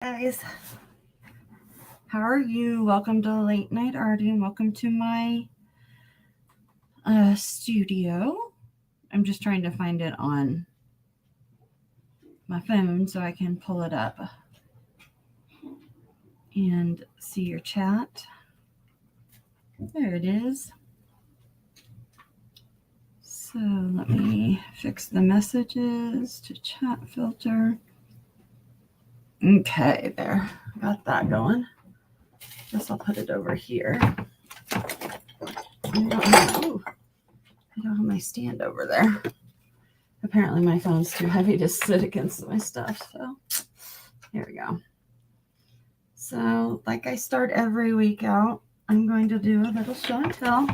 Guys, how are you? Welcome to Late Night Arting. Welcome to my studio. I'm just trying to find it on my phone so I can pull it up and see your chat. There it is. So let me fix the messages to chat filter. Okay, there. Got that going. Guess I'll put it over here. I don't have my stand over there. Apparently my phone's too heavy to sit against my stuff. So here we go. So like I start every week out, I'm going to do a little show and tell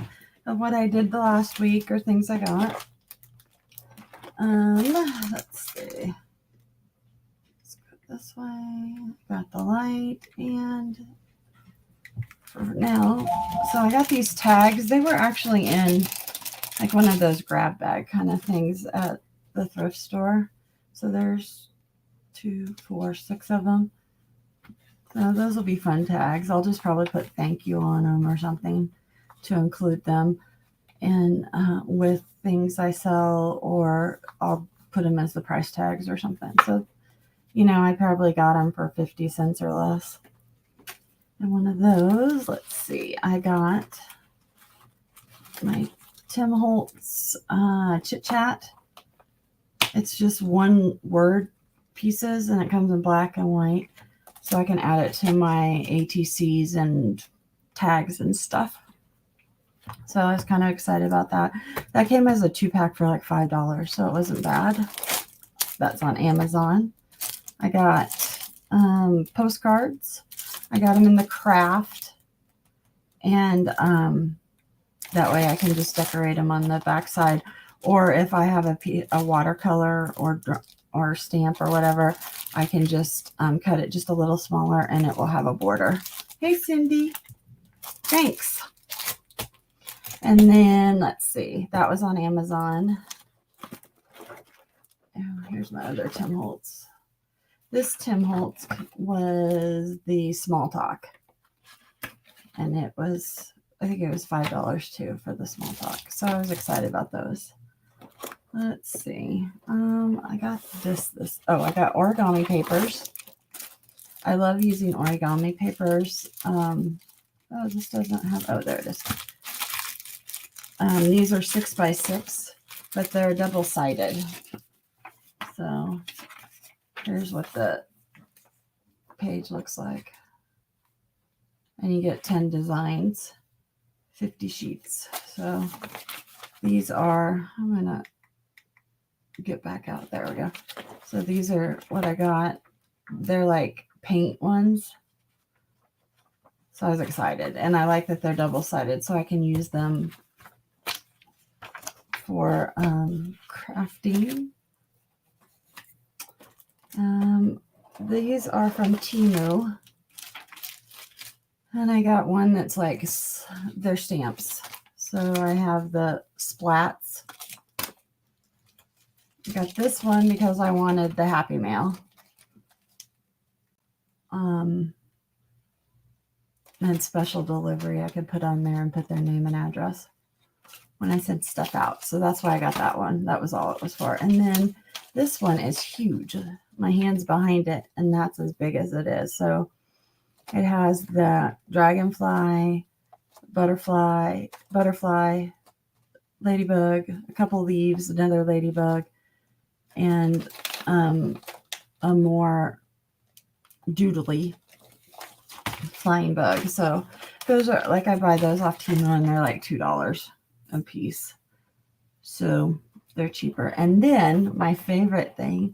of what I did the last week or things I got. Let's see. Let's go this way. Got the light and for now. So I got these tags. They were actually in like one of those grab bag kind of things at the thrift store. So there's 2, 4, 6 of them. So those will be fun tags. I'll just probably put thank you on them or something to include them. And with things I sell, or I'll put them as the price tags or something. So, I probably got them for 50 cents or less. And one of those, let's see, I got my Tim Holtz Chit Chat. It's just one word pieces and it comes in black and white. So I can add it to my ATCs and tags and stuff. So I was kind of excited about that. That came as a 2-pack for like $5, so it wasn't bad. That's on Amazon. I got postcards. I got them in the craft. And that way I can just decorate them on the backside. Or if I have a watercolor or stamp or whatever, I can just cut it just a little smaller and it will have a border. Hey, Cindy. Thanks. And then, let's see, that was on Amazon. Oh, here's my other Tim Holtz. This Tim Holtz was the Small Talk. And it was, I think it was $5 too for the Small Talk. So I was excited about those. Let's see. I got I got origami papers. I love using origami papers. This doesn't have, there it is. These are 6x6, but they're double-sided. So here's what the page looks like. And you get 10 designs, 50 sheets. So these are, I'm going to get back out. There we go. So these are what I got. They're like paint ones. So I was excited. And I like that they're double-sided so I can use them for crafting. These are from Temu. And I got one that's like, they're stamps. So I have the splats. I got this one because I wanted the Happy Mail. And special delivery I could put on there and put their name and address when I said stuff out. So that's why I got that one. That was all it was for. And then this one is huge. My hand's behind it, and that's as big as it is. So it has the dragonfly, butterfly, ladybug, a couple leaves, another ladybug, and a more doodly flying bug. So those are like, I buy those off Temu and they're like $2 a piece. So they're cheaper. And then my favorite thing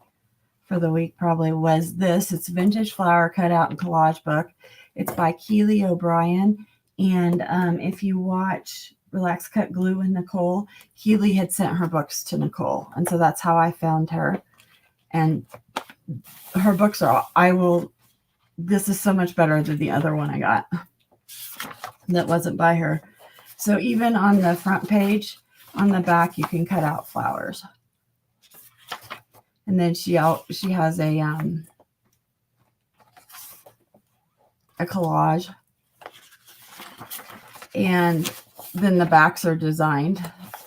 for the week probably was this. It's vintage flower cutout and collage book. It's by Keely O'Brien. And if you watch Relax Cut Glue with Nicole, Keely had sent her books to Nicole. And so that's how I found her. And her books are, this is so much better than the other one I got that wasn't by her. So even on the front page, on the back, you can cut out flowers. And then she has a a collage. And then the backs are designed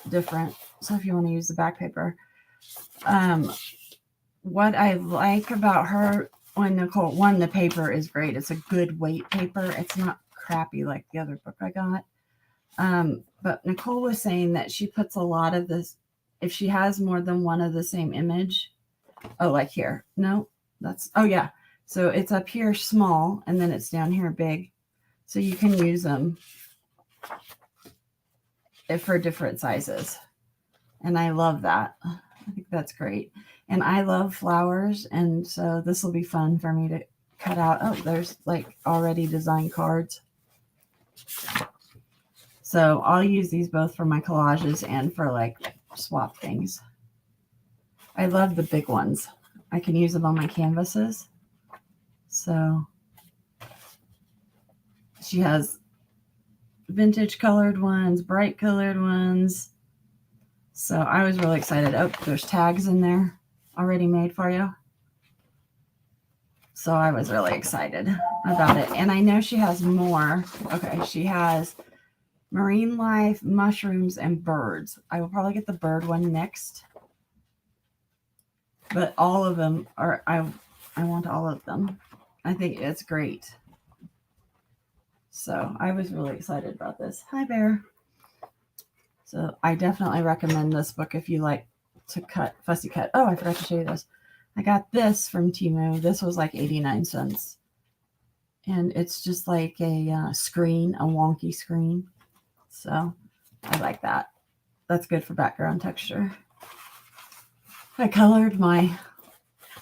different. So if you want to use the back paper. What I like about her, when Nicole, one, the paper is great. It's a good weight paper. It's not crappy like the other book I got. But Nicole was saying that she puts a lot of this, if she has more than one of the same image. Oh, like here. No, that's, oh yeah. So it's up here small and then it's down here big. So you can use them for different sizes. And I love that. I think that's great. And I love flowers. And so this will be fun for me to cut out. Oh, there's like already designed cards. So I'll use these both for my collages and for like swap things. I love the big ones. I can use them on my canvases. So she has vintage colored ones, bright colored ones. So I was really excited. Oh, there's tags in there already made for you. So I was really excited about it. And I know she has more. Okay, she has marine life, mushrooms, and birds. I will probably get the bird one next. But all of them are, I want all of them. I think it's great. So I was really excited about this. Hi, Bear. So I definitely recommend this book if you like to cut, fussy cut. Oh, I forgot to show you this. I got this from Temu. This was like 89 cents. And it's just like a screen, a wonky screen. So I like that. That's good for background texture. I colored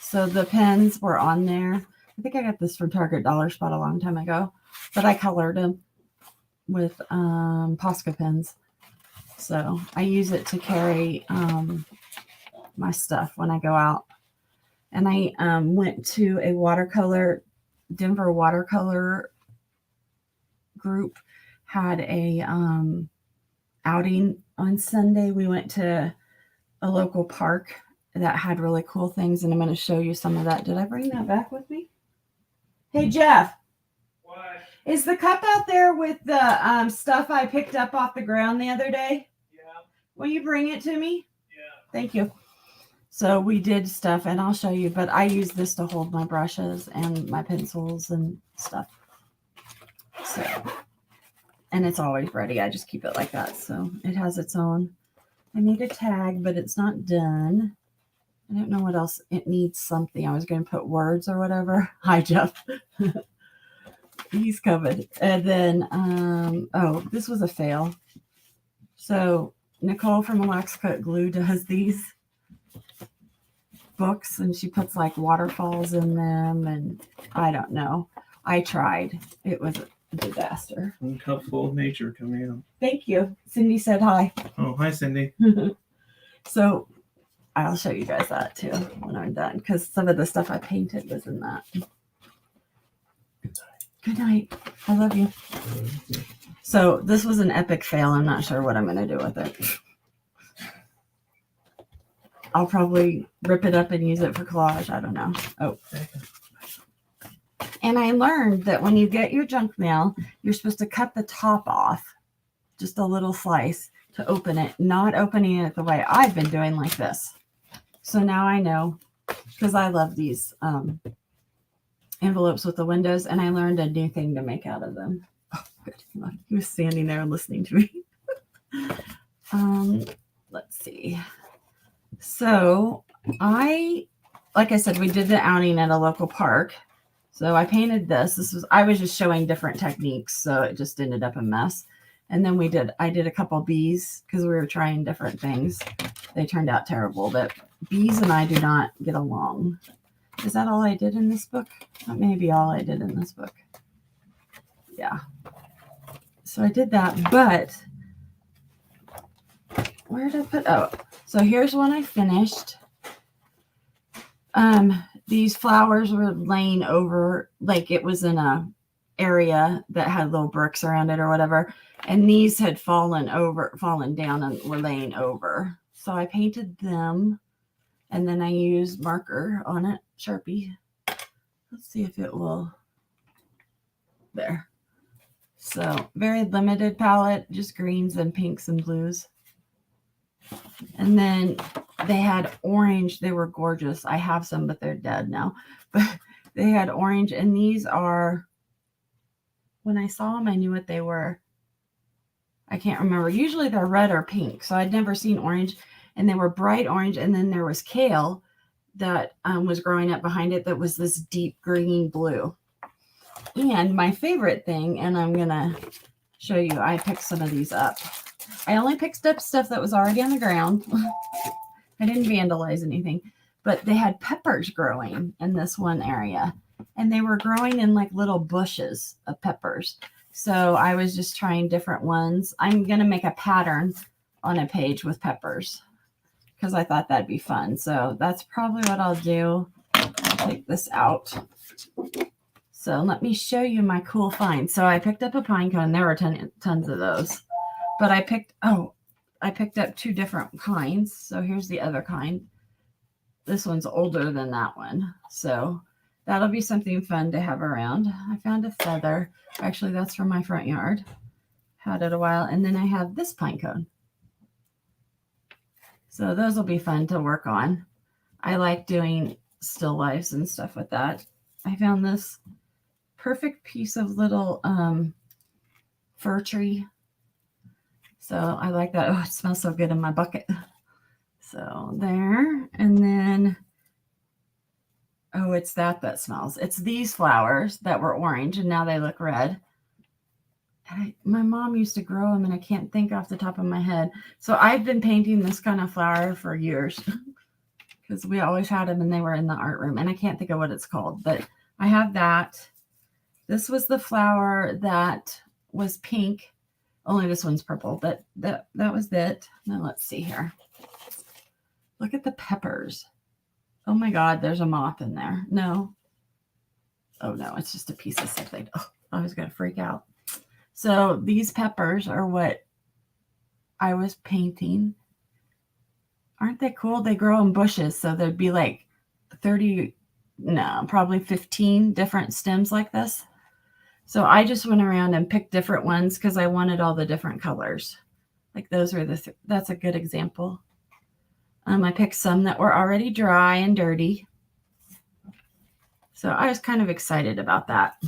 so the pens were on there. I think I got this from Target Dollar Spot a long time ago. But I colored them with Posca pens. So I use it to carry my stuff when I go out. And I went to a Denver watercolor group, had a outing on Sunday. We went to a local park that had really cool things, and I'm going to show you some of that. Did I bring that back with me? Hey, Jeff. What? Is the cup out there with the stuff I picked up off the ground the other day? Yeah. Will you bring it to me? Yeah. Thank you. So we did stuff, and I'll show you, but I use this to hold my brushes and my pencils and stuff. So, and it's always ready. I just keep it like that. So it has its own. I made a tag, but it's not done. I don't know what else. It needs something. I was going to put words or whatever. Hi, Jeff. He's covered. And then, oh, this was a fail. So Nicole from Wax Cut Glue does these books, and she puts like waterfalls in them, and I don't know. I tried. It was a disaster. A cup full of nature coming out. Thank you. Cindy said hi. Oh, hi, Cindy. So I'll show you guys that too when I'm done, because some of the stuff I painted was in that. Good night. I love you. So this was an epic fail. I'm not sure what I'm going to do with it. I'll probably rip it up and use it for collage. I don't know. Oh. And I learned that when you get your junk mail, you're supposed to cut the top off, just a little slice, to open it, not opening it the way I've been doing like this. So now I know, because I love these envelopes with the windows, and I learned a new thing to make out of them. Oh, good. He was standing there and listening to me. Let's see. So like I said, we did the outing at a local park. So I painted this. I was just showing different techniques, so it just ended up a mess. And then I did a couple bees because we were trying different things. They turned out terrible, but bees and I do not get along. Is that all I did in this book? That may be all I did in this book. Yeah. So I did that, but where did I put? Oh, so here's one I finished. These flowers were laying over, like it was in a area that had little bricks around it or whatever. And these had fallen down and were laying over. So I painted them, and then I used marker on it, Sharpie. Let's see if it will. there. So very limited palette, just greens and pinks and blues. And then they had orange. They were gorgeous. I have some, but they're dead now. But they had orange, and these are, when I saw them, I knew what they were. I can't remember. Usually they're red or pink, so I'd never seen orange, and they were bright orange. And then there was kale that was growing up behind it that was this deep green blue. And my favorite thing, and I'm going to show you, I picked some of these up. I only picked up stuff that was already on the ground. I didn't vandalize anything, but they had peppers growing in this one area, and they were growing in like little bushes of peppers. So I was just trying different ones. I'm going to make a pattern on a page with peppers because I thought that'd be fun. So that's probably what I'll do. I'll take this out. So let me show you my cool find. So I picked up a pine cone. There were tons of those. But I picked up two different kinds. So here's the other kind. This one's older than that one. So that'll be something fun to have around. I found a feather. Actually, that's from my front yard. Had it a while. And then I have this pine cone. So those will be fun to work on. I like doing still lifes and stuff with that. I found this perfect piece of little fir tree. So I like that. Oh, it smells so good in my bucket. So there. And then, oh, it's that smells. It's these flowers that were orange and now they look red. And my mom used to grow them and I can't think off the top of my head. So I've been painting this kind of flower for years because we always had them and they were in the art room. And I can't think of what it's called, but I have that. This was the flower that was pink. Only this one's purple, but that was it. Now let's see here. Look at the peppers. Oh my God, there's a moth in there. No. Oh no, it's just a piece of something. Oh, I was going to freak out. So these peppers are what I was painting. Aren't they cool? They grow in bushes. So there'd be like 30, no, probably 15 different stems like this. So I just went around and picked different ones because I wanted all the different colors. Like those are that's a good example. I picked some that were already dry and dirty. So I was kind of excited about that.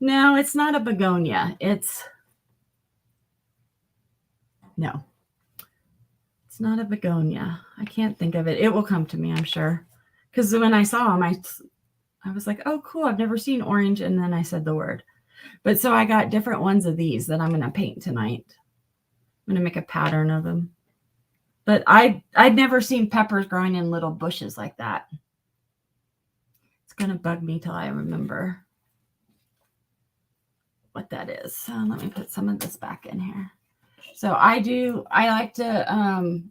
No, it's not a begonia. It's not a begonia. I can't think of it. It will come to me, I'm sure. Because when I saw them, I was like, oh, cool. I've never seen orange. And then I said the word. But so I got different ones of these that I'm going to paint tonight. I'm going to make a pattern of them. But I'd never seen peppers growing in little bushes like that. It's going to bug me till I remember what that is. So let me put some of this back in here. So I like to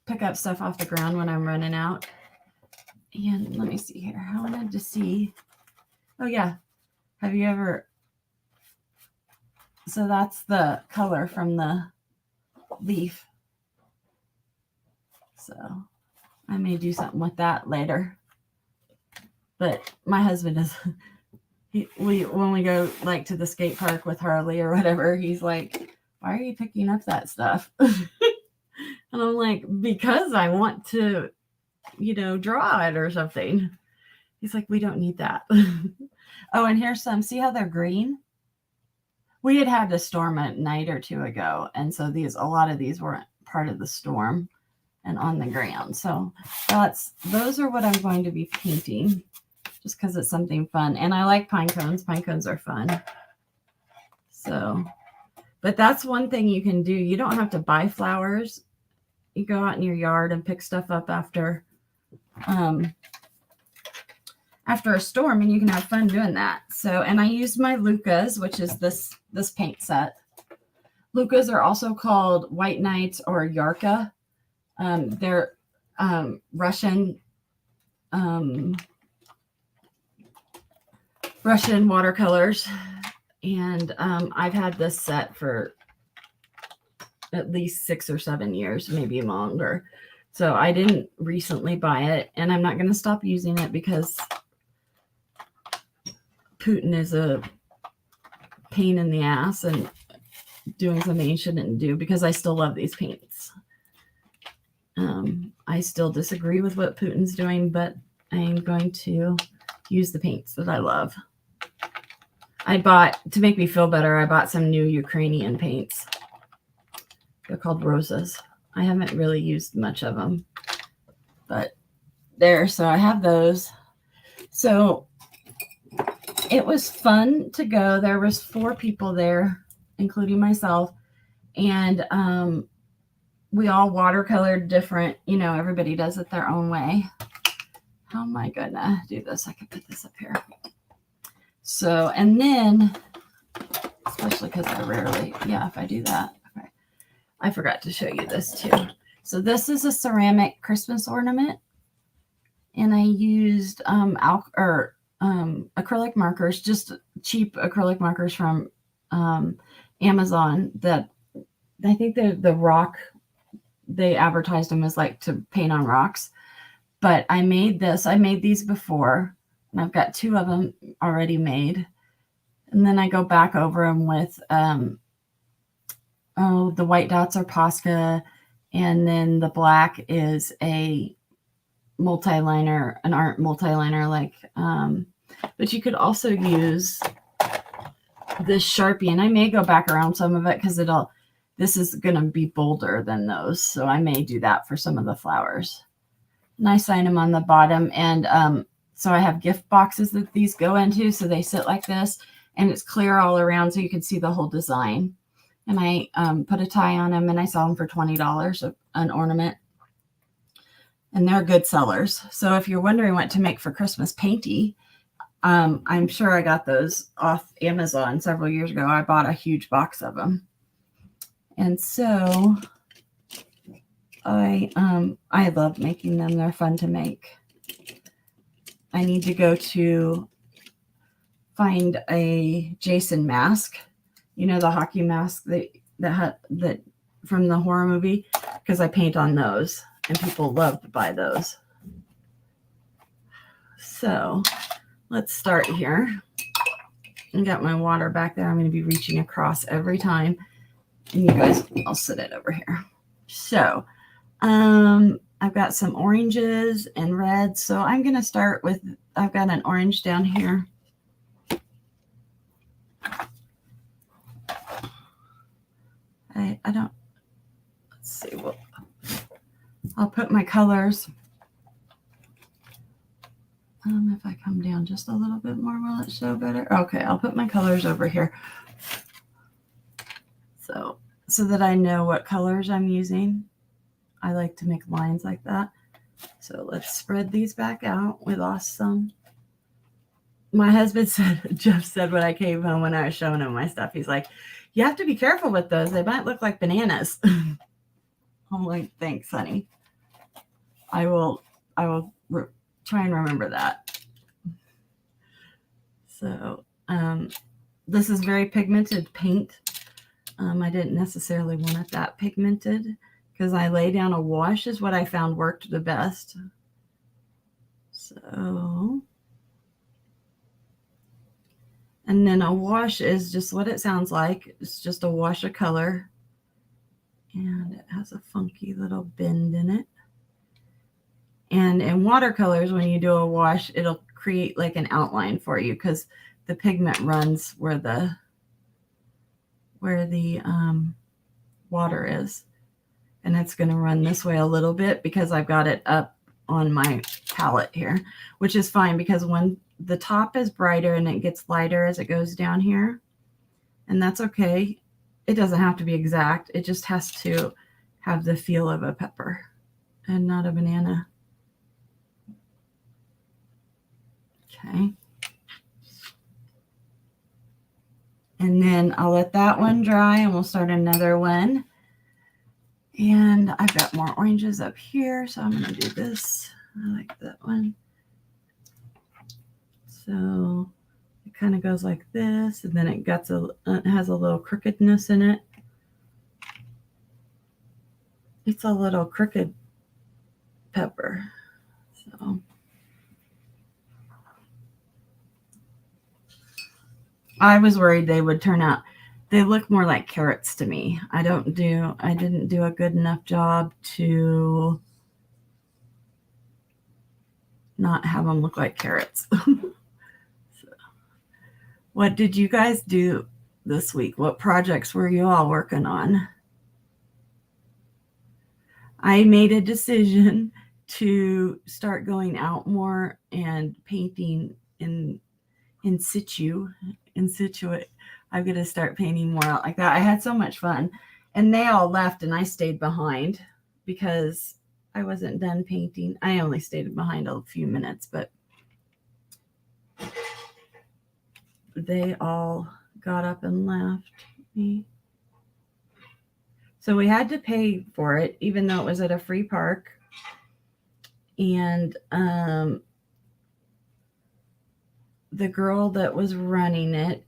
pick up stuff off the ground when I'm running out. And let me see here. I wanted to see. Oh, yeah. Have you ever? So that's the color from the leaf. So I may do something with that later. But my husband is, when we go like to the skate park with Harley or whatever, he's like, why are you picking up that stuff? And I'm like, because I want to, draw it or something. He's like, we don't need that. Oh, and here's some. See how they're green? We had a storm a night or two ago. And so a lot of these weren't part of the storm and on the ground. So those are what I'm going to be painting just because it's something fun. And I like pine cones. Pine cones are fun. So, but that's one thing you can do. You don't have to buy flowers. You go out in your yard and pick stuff up after a storm, and you can have fun doing that. So, and I used my Lukas, which is this paint set. Lukas are also called White Knights or Yarka. They're Russian watercolors, and I've had this set for at least 6 or 7 years, maybe longer. So I didn't recently buy it, and I'm not going to stop using it because Putin is a pain in the ass and doing something he shouldn't do, because I still love these paints. I still disagree with what Putin's doing, but I am going to use the paints that I love. I bought, to make me feel better, I bought some new Ukrainian paints. They're called Roses. I haven't really used much of them, but there, so I have those. So it was fun to go. There was 4 people there, including myself, and we all watercolored different, everybody does it their own way. How am I gonna do this? I could put this up here. So, and then, especially because I rarely, if I do that, okay. I forgot to show you this too. So this is a ceramic Christmas ornament, and I used acrylic markers, just cheap acrylic markers from Amazon. That I think the rock, they advertised them as like to paint on rocks. But I made these before, and I've got 2 of them already made. And then I go back over them with, the white dots are Posca, and then the black is a multi-liner, an art multi-liner, like, but you could also use this Sharpie, and I may go back around some of it because this is going to be bolder than those. So I may do that for some of the flowers. And I sign them on the bottom. And so I have gift boxes that these go into. So they sit like this, and it's clear all around so you can see the whole design. And I put a tie on them, and I sell them for $20 an ornament. And they're good sellers. So if you're wondering what to make for Christmas painty, I'm sure I got those off Amazon several years ago. I bought a huge box of them. And so I love making them. They're fun to make. I need to go to find a Jason mask, the hockey mask that from the horror movie, because I paint on those, and people love to buy those. So let's start here. I got my water back there. I'm going to be reaching across every time. And you guys, I'll set it over here. So I've got some oranges and reds. So I'm going to start with, I've got an orange down here. I don't, let's see. Well, I'll put my colors. If I come down just a little bit more, will it show better? Okay, I'll put my colors over here. So that I know what colors I'm using. I like to make lines like that. So let's spread these back out. We lost some. My husband said, Jeff said when I came home, when I was showing him my stuff, he's like, you have to be careful with those. They might look like bananas. I'm like, thanks, honey. I will try and remember that. So this is very pigmented paint. I didn't necessarily want it that pigmented, because I lay down a wash is what I found worked the best. So, and then a wash is just what it sounds like. It's just a wash of color, and it has a funky little bend in it. And in watercolors, when you do a wash, it'll create like an outline for you, because the pigment runs where the water is, and it's going to run this way a little bit because I've got it up on my palette here, which is fine, because when the top is brighter and it gets lighter as it goes down here, and that's okay. It doesn't have to be exact. It just has to have the feel of a pepper and not a banana. Okay. And then I'll let that one dry, and we'll start another one. And I've got more oranges up here, so I'm going to do this. I like that one. So it kind of goes like this, and then it has a little crookedness in it. It's a little crooked pepper. So I was worried they would turn out. They look more like carrots to me. I didn't do a good enough job to not have them look like carrots. So, what did you guys do this week? What projects were you all working on? I made a decision to start going out more and painting in situ. I'm going to start painting more out like that. I had so much fun, and they all left and I stayed behind because I wasn't done painting. I only stayed behind a few minutes, but they all got up and left me. So we had to pay for it, even though it was at a free park. And the girl that was running it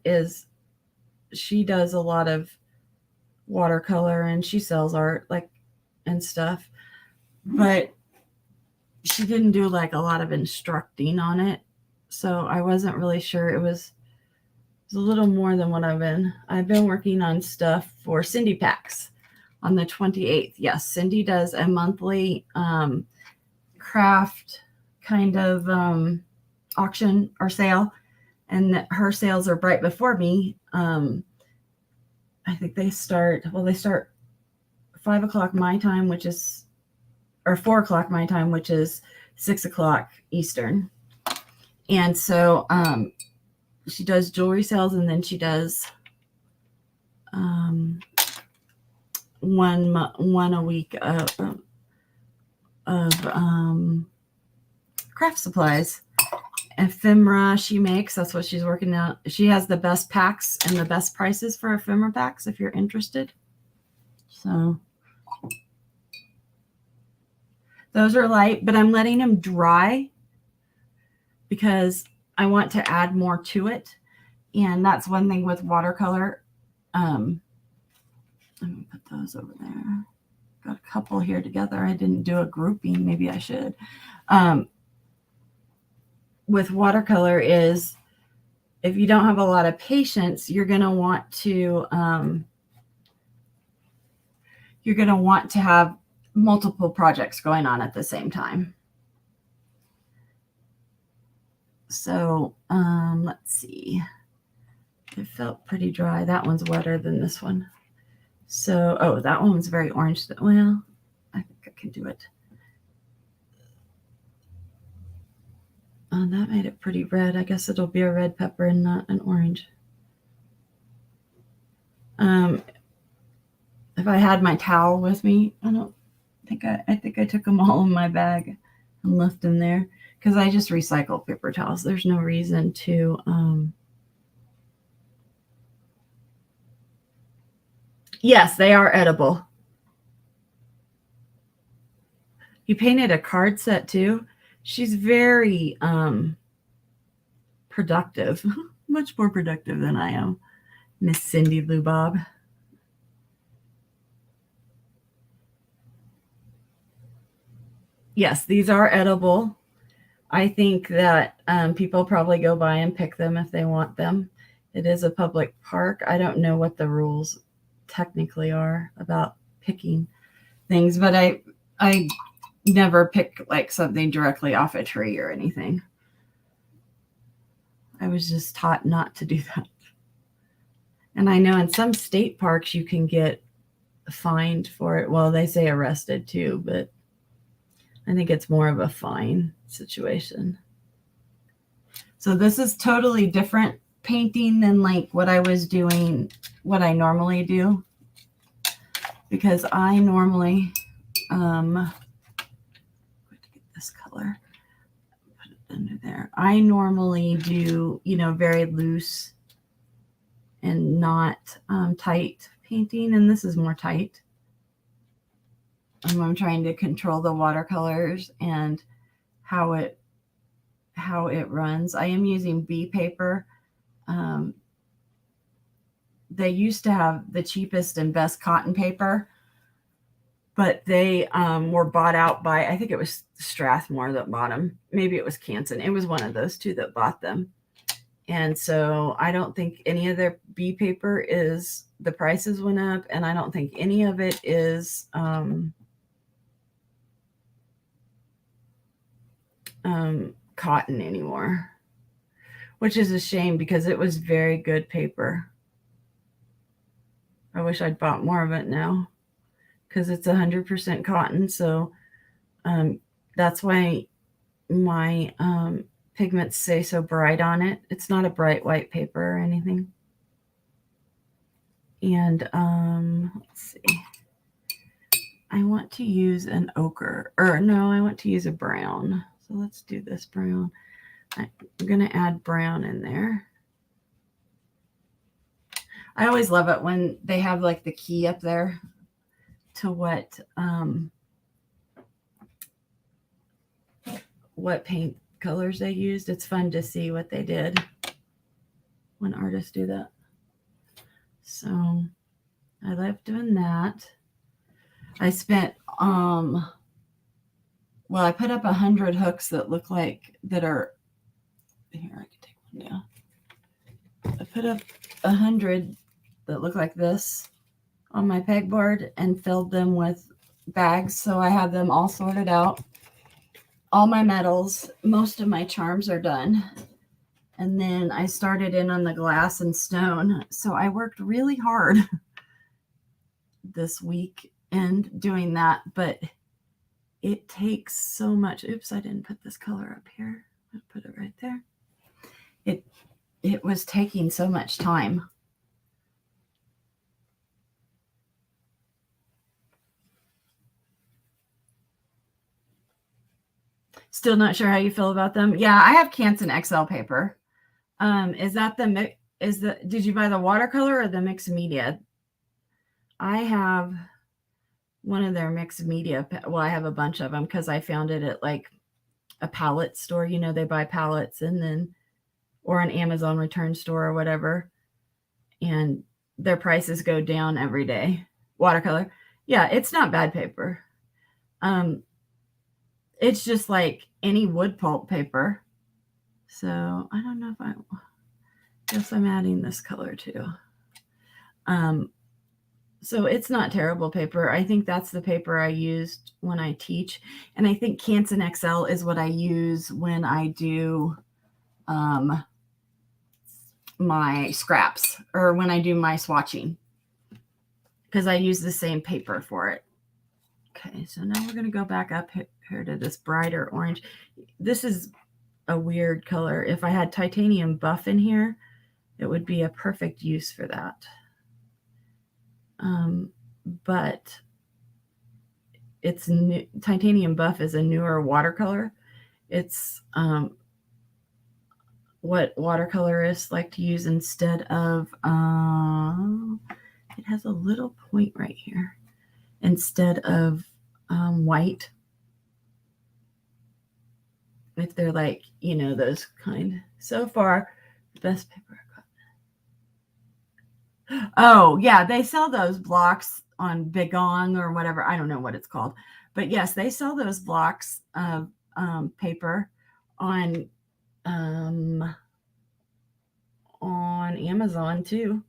she does a lot of watercolor and she sells art and stuff, but she didn't do like a lot of instructing on it. So I wasn't really sure. It was a little more than what I've been working on stuff for Cindy Packs on the 28th. Yes, Cindy does a monthly craft kind of auction or sale, and her sales are right before me. I think they start 5 o'clock my time, or 4 o'clock my time, which is 6 o'clock Eastern. And so she does jewelry sales, and then she does one a week of craft supplies. Ephemera she makes. That's what she's working out. She has the best packs and the best prices for ephemera packs if you're interested. So those are light, but I'm letting them dry because I want to add more to it. And that's one thing with watercolor. Let me put those over there. Got a couple here together. I didn't do a grouping. Maybe I should. With watercolor is if you don't have a lot of patience, you're going to want to have multiple projects going on at the same time. So let's see. It felt pretty dry. That one's wetter than this one. So, that one was very orange. Well, I think I can do it. That made it pretty red. I guess it'll be a red pepper and not an orange. If I had my towel with me, I think I took them all in my bag and left them there because I just recycle paper towels. There's no reason to. Yes, they are edible. You painted a card set too. She's very productive, much more productive than I am, Miss Cindy Lou Bob. Yes, these are edible. I think that people probably go by and pick them if they want them. It is a public park. I don't know what the rules technically are about picking things, but I never pick like something directly off a tree or anything. I was just taught not to do that. And I know in some state parks you can get fined for it. Well, they say arrested too, but I think it's more of a fine situation. So this is totally different painting than like what I was doing, what I normally do. Because I normally, this color, put it under there. I normally do, very loose and not tight painting, and this is more tight. I'm trying to control the watercolors and how it runs. I am using B paper. They used to have the cheapest and best cotton paper, but they were bought out by, I think it was Strathmore that bought them. Maybe it was Canson. It was one of those two that bought them. And so I don't think any of their B paper is, the prices went up, and I don't think any of it is cotton anymore, which is a shame because it was very good paper. I wish I'd bought more of it now because it's 100% cotton. So that's why my pigments say so bright on it. It's not a bright white paper or anything. And let's see. I want to use an ochre, or no, I want to use a brown. So let's do this brown. I'm going to add brown in there. I always love it when they have like the key up there to what paint colors they used. It's fun to see what they did when artists do that. So I love doing that. I spent well, I put up 100 hooks that look like, that are, here, I can take one down. I put up 100 that look like this on my pegboard and filled them with bags. So I have them all sorted out. All my metals, most of my charms are done. And then I started in on the glass and stone. So I worked really hard this week and doing that, but it takes so much. Oops, I didn't put this color up here. I'll put it right there. It was taking so much time. Still not sure how you feel about them. Yeah, I have Canson XL paper. Is that did you buy the watercolor or the mixed media? I have one of their mixed media. Well, I have a bunch of them because I found it at like a pallet store. You know, they buy pallets and then, or an Amazon return store or whatever. And their prices go down every day. Watercolor. Yeah, it's not bad paper. It's just like any wood pulp paper. So I don't know if guess I'm adding this color too. So it's not terrible paper. I think that's the paper I used when I teach. And I think Canson XL is what I use when I do my scraps or when I do my swatching, because I use the same paper for it. Okay, so now we're going to go back up here to this brighter orange. This is a weird color. If I had titanium buff in here, it would be a perfect use for that. But it's new. Titanium buff is a newer watercolor. It's what watercolorists like to use instead of, it has a little point right here, instead of white. If they're like, you know, those kind. So far, the best paper I got. Oh, yeah, they sell those blocks on Bigong or whatever. I don't know what it's called. But yes, they sell those blocks of paper on Amazon too.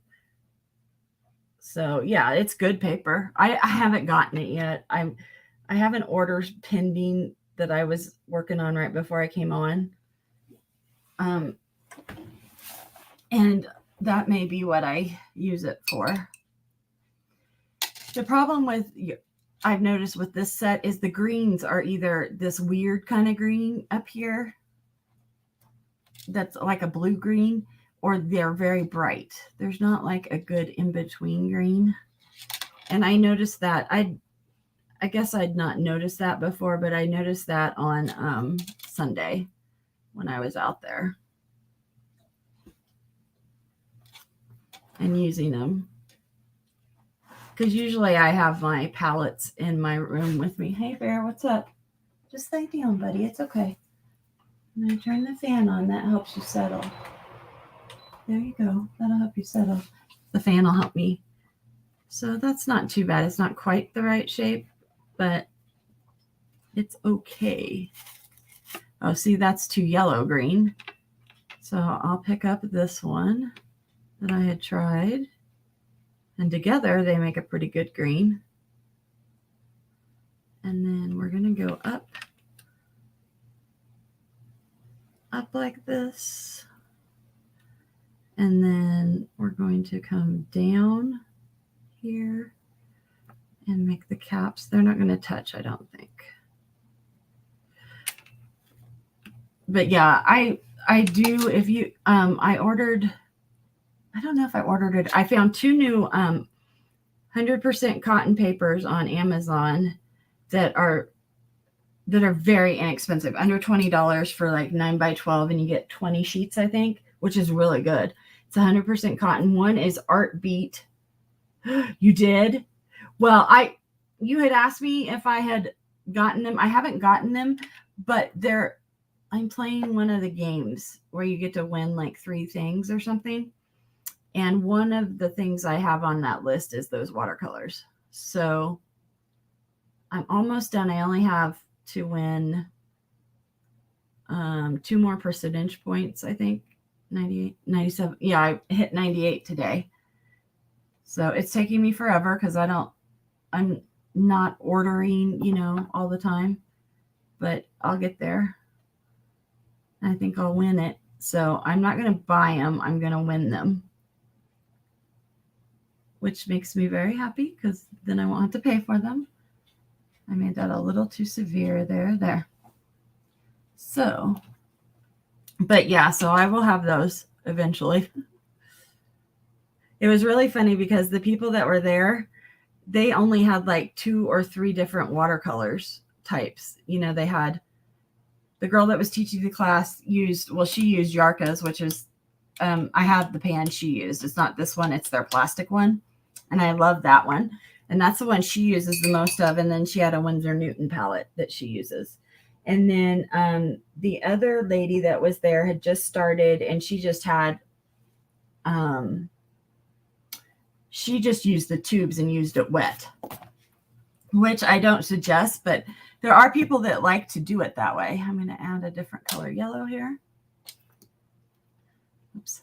So yeah, it's good paper. I haven't gotten it yet. I have an order pending that I was working on right before I came on. And that may be what I use it for. The problem with, I've noticed with this set is the greens are either this weird kind of green up here that's like a blue green, or they're very bright. There's not like a good in-between green. And I noticed that. I guess I'd not noticed that before, but I noticed that on Sunday when I was out there and using them. Because usually I have my palettes in my room with me. Hey, Bear, what's up? Just lay down, buddy. It's okay. I'm going to turn the fan on. That helps you settle. There you go. That'll help you settle. The fan will help me. So that's not too bad. It's not quite the right shape, but it's okay. Oh, see, that's too yellow green. So I'll pick up this one that I had tried. And together they make a pretty good green. And then we're going to go up like this. And then we're going to come down here and make the caps. They're not going to touch, I don't think. But yeah, I do, if you, I ordered, I don't know if I ordered it. I found 2 new 100% cotton papers on Amazon that are very inexpensive, under $20 for like 9x12, and you get 20 sheets, I think, which is really good. It's 100% cotton. One is Art Beat. You did? Well, you had asked me if I had gotten them. I haven't gotten them, but I'm playing one of the games where you get to win like 3 things or something. And one of the things I have on that list is those watercolors. So I'm almost done. I only have to win 2 more percentage points, I think. 98, 97. Yeah, I hit 98 today. So it's taking me forever because I'm not ordering, all the time. But I'll get there. I think I'll win it. So I'm not going to buy them. I'm going to win them. Which makes me very happy because then I won't have to pay for them. I made that a little too severe there. So, but yeah, so I will have those eventually. It was really funny because the people that were there, they only had like 2 or 3 different watercolors types. They had the girl that was teaching the class she used Yarka's, which is, I have the pan she used. It's not this one, it's their plastic one. And I love that one. And that's the one she uses the most of. And then she had a Winsor Newton palette that she uses. And then the other lady that was there had just started, and she just had, she just used the tubes and used it wet, which I don't suggest, but there are people that like to do it that way. I'm going to add a different color yellow here. Oops.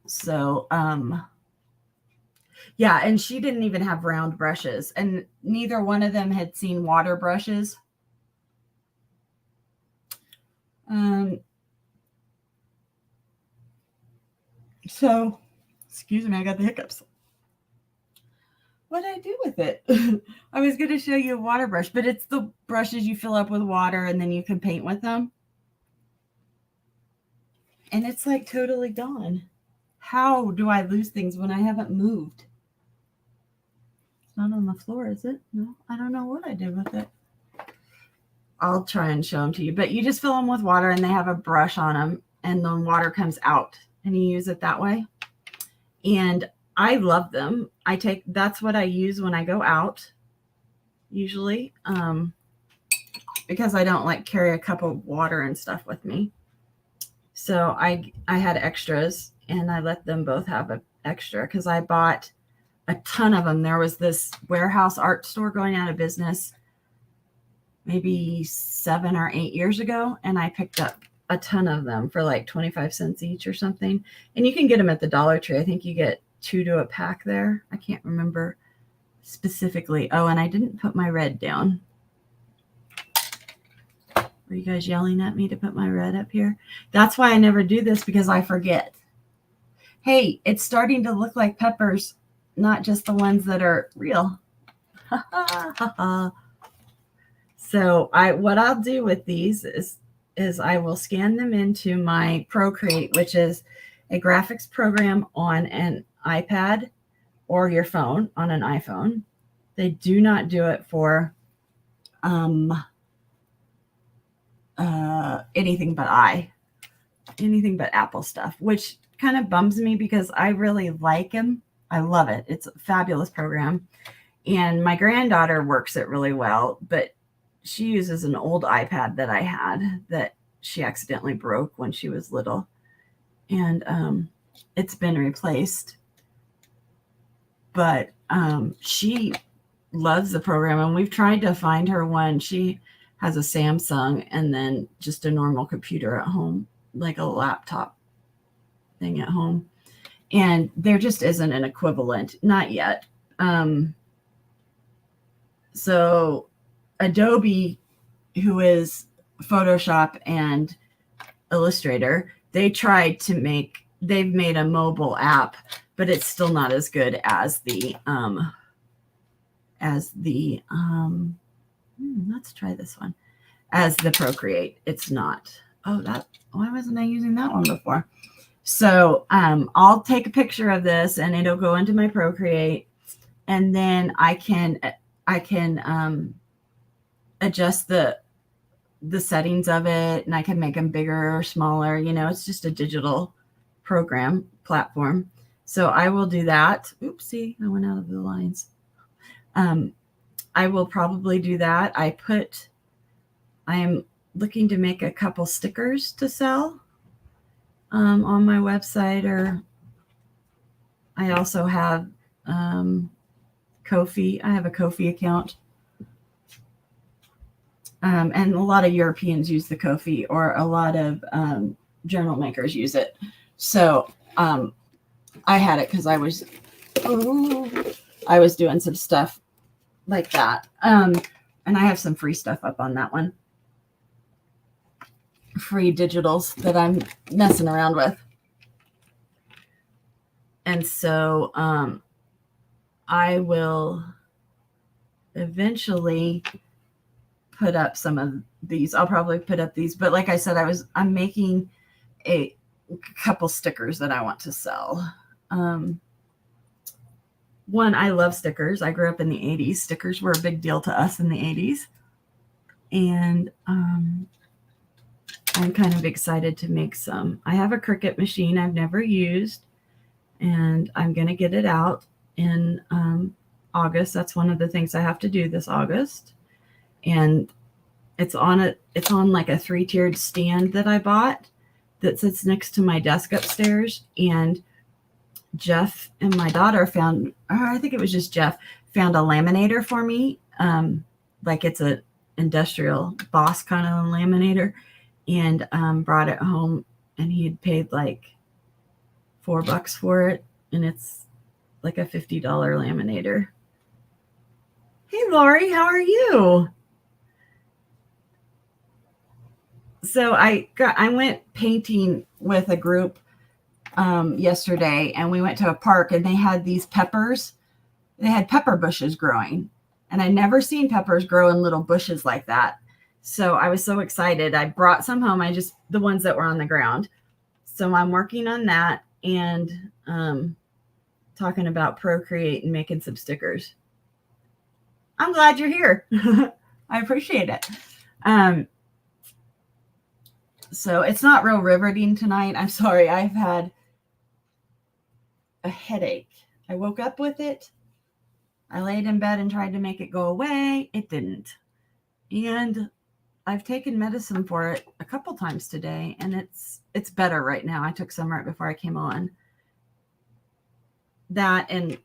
So, yeah, and she didn't even have round brushes, and neither one of them had seen water brushes. So, excuse me, I got the hiccups. What did I do with it? I was going to show you a water brush, but it's the brushes you fill up with water and then you can paint with them. And it's like totally gone. How do I lose things when I haven't moved? It's not on the floor, is it? No, I don't know what I did with it. I'll try and show them to you. But you just fill them with water and they have a brush on them and then water comes out and you use it that way. And I love them. That's what I use when I go out usually, because I don't like carry a cup of water and stuff with me. So I had extras and I let them both have an extra because I bought a ton of them. There was this warehouse art store going out of business maybe 7 or 8 years ago. And I picked up a ton of them for like 25 cents each or something. And you can get them at the Dollar Tree. I think you get 2 to a pack there. I can't remember specifically. Oh, and I didn't put my red down. Were you guys yelling at me to put my red up here? That's why I never do this, because I forget. Hey, it's starting to look like peppers, not just the ones that are real. So what I'll do with these is I will scan them into my Procreate, which is a graphics program on an iPad or your phone on an iPhone. They do not do it for anything but Apple stuff, which kind of bums me because I really like them. I love it. It's a fabulous program. And my granddaughter works it really well, but she uses an old iPad that I had that she accidentally broke when she was little. And it's been replaced. But she loves the program, and we've tried to find her one. She has a Samsung and then just a normal computer at home, like a laptop thing at home. And there just isn't an equivalent, not yet. So Adobe, who is Photoshop and Illustrator, they've made a mobile app, but it's still not as good as the let's try this one, as the Procreate. It's not. Why wasn't I using that one before? So I'll take a picture of this and it'll go into my Procreate, and then I can adjust the settings of it, and I can make them bigger or smaller. It's just a digital platform. So I will do that. Oopsie, I went out of the lines. I will probably do that. I am looking to make a couple stickers to sell on my website, or I also have Ko-fi. I have a Ko-fi account. And a lot of Europeans use the Ko-fi, or a lot of journal makers use it. So I had it because I was doing some stuff like that. And I have some free stuff up on that one. Free digitals that I'm messing around with. And so I will eventually put up some of these. I'll probably put up these, but like I said, I'm making a couple stickers that I want to sell. One, I love stickers. I grew up in the 80s. Stickers were a big deal to us in the 80s. And I'm kind of excited to make some. I have a Cricut machine I've never used, and I'm going to get it out in August. That's one of the things I have to do this August. And it's on like a 3-tiered stand that I bought that sits next to my desk upstairs. And Jeff and my daughter found, or I think it was just Jeff, found a laminator for me. Like it's a industrial Boss kind of laminator, and brought it home, and he had paid like $4 for it. And it's like a $50 laminator. Hey, Lori, how are you? So I went painting with a group yesterday, and we went to a park, and they had these peppers. They had pepper bushes growing, and I'd never seen peppers grow in little bushes like that. So I was so excited. I brought some home. The ones that were on the ground. So I'm working on that, and talking about Procreate and making some stickers. I'm glad you're here. I appreciate it. So it's not real riveting tonight. I'm sorry. I've had a headache. I woke up with it. I laid in bed and tried to make it go away. It didn't. And I've taken medicine for it a couple times today, and it's better right now. I took some right before I came on. That and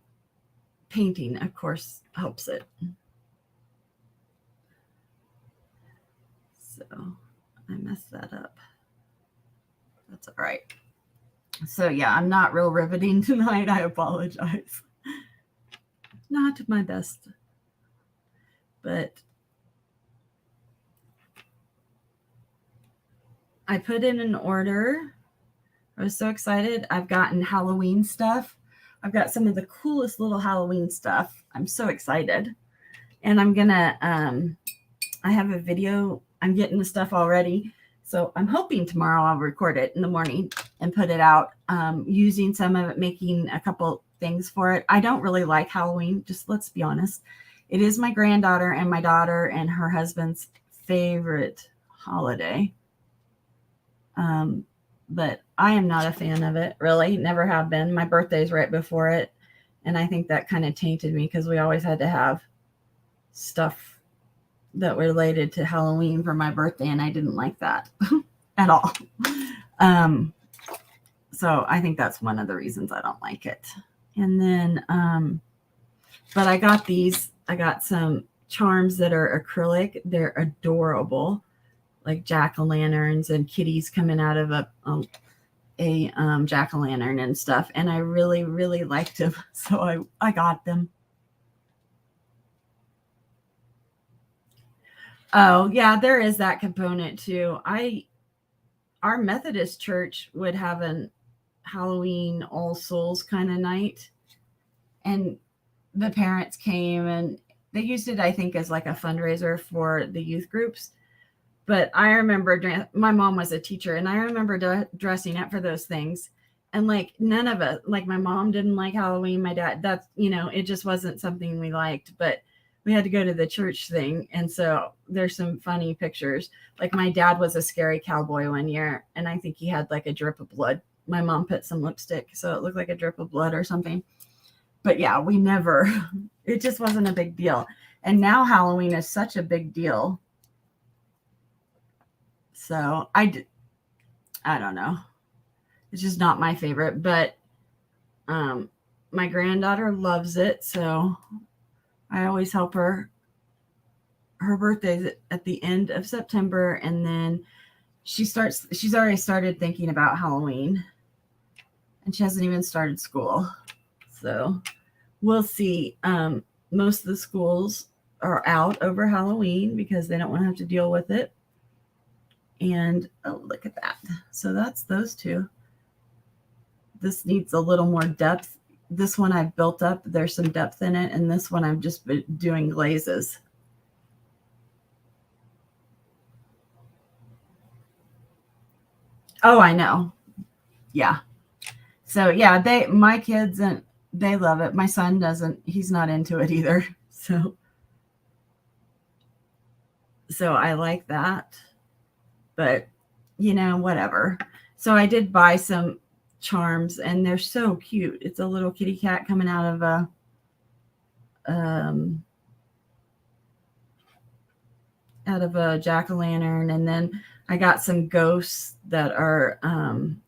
painting, of course, helps it. So I messed that up. That's all right. So yeah, I'm not real riveting tonight. I apologize. Not my best. But I put in an order. I was so excited. I've gotten Halloween stuff. I've got some of the coolest little Halloween stuff. I'm so excited. And I'm gonna, I have a video. I'm getting the stuff already. So I'm hoping tomorrow I'll record it in the morning and put it out, using some of it, making a couple things for it. I don't really like Halloween, just let's be honest. It is my granddaughter and my daughter and her husband's favorite holiday. But I am not a fan of it, really. Never have been. My birthday's right before it. And I think that kind of tainted me because we always had to have stuff that related to Halloween for my birthday, and I didn't like that at all. So I think that's one of the reasons I don't like it. And then, but I got these. I got some charms that are acrylic. They're adorable, like jack-o'-lanterns and kitties coming out of a jack-o'-lantern and stuff. And I really, really liked them, so I got them. Oh yeah, there is that component too. Our Methodist church would have an Halloween All Souls kind of night, and the parents came and they used it, I think, as like a fundraiser for the youth groups. But I remember my mom was a teacher, and I remember dressing up for those things. And like none of it, like my mom didn't like Halloween. My dad, that's, it just wasn't something we liked. But we had to go to the church thing. And so there's some funny pictures. Like my dad was a scary cowboy one year, and I think he had like a drip of blood. My mom put some lipstick, so it looked like a drip of blood or something. But yeah, we never, it just wasn't a big deal. And now Halloween is such a big deal. So I don't know. It's just not my favorite, but my granddaughter loves it. So I always help her. Her birthday's at the end of September, and then she's already started thinking about Halloween, and she hasn't even started school. So we'll see. Most of the schools are out over Halloween because they don't want to have to deal with it. And oh, look at that. So that's those two. This needs a little more depth. This one I've built up. There's some depth in it. And this one I'm just doing glazes. Oh, I know. Yeah. So yeah, my kids, and they love it. My son doesn't. He's not into it either. So I like that. But whatever. So I did buy some charms, and they're so cute. It's a little kitty cat coming out of a jack-o'-lantern, and then I got some ghosts that are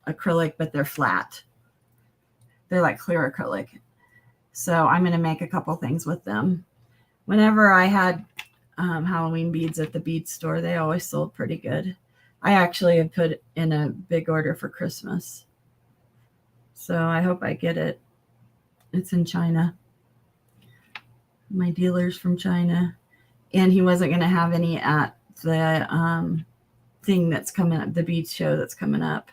acrylic, but they're flat. They're like clear acrylic. So I'm going to make a couple things with them. Whenever I had Halloween beads at the bead store, they always sold pretty good. I actually have put in a big order for Christmas. So I hope I get it. It's in China. My dealer's from China. And he wasn't going to have any at the thing that's coming up, the beads show that's coming up.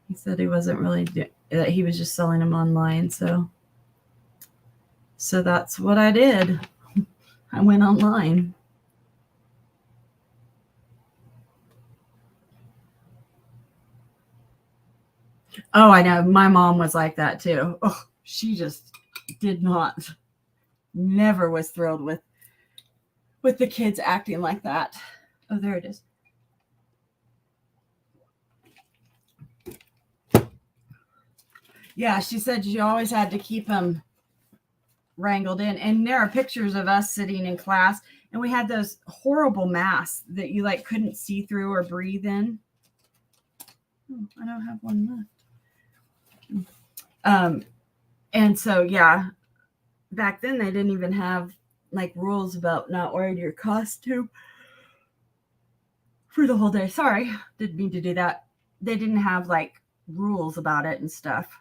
He said he wasn't really, that he was just selling them online. So that's what I did. I went online. Oh, I know. My mom was like that too. Oh, she just never was thrilled with the kids acting like that. Oh, there it is. Yeah, she said she always had to keep them wrangled in. And there are pictures of us sitting in class, and we had those horrible masks that you like couldn't see through or breathe in. Oh, I don't have one left. And so yeah, back then they didn't even have like rules about not wearing your costume for the whole day. Sorry, didn't mean to do that. They didn't have like rules about it and stuff.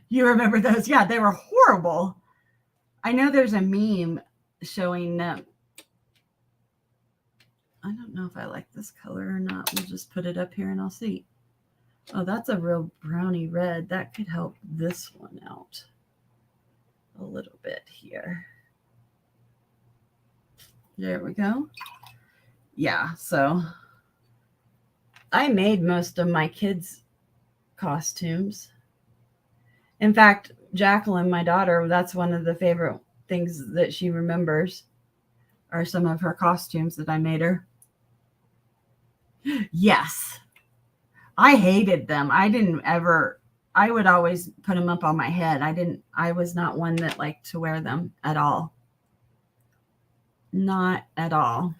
You remember those? Yeah, they were horrible. I know there's a meme showing them. I don't know if I like this color or not. We'll just put it up here and I'll see. Oh, that's a real brownie red. That could help this one out a little bit here. There we go. Yeah, so I made most of my kids' costumes. In fact, Jacqueline, my daughter, that's one of the favorite things that she remembers are some of her costumes that I made her. Yes. I hated them. I would always put them up on my head. I was not one that liked to wear them at all. Not at all.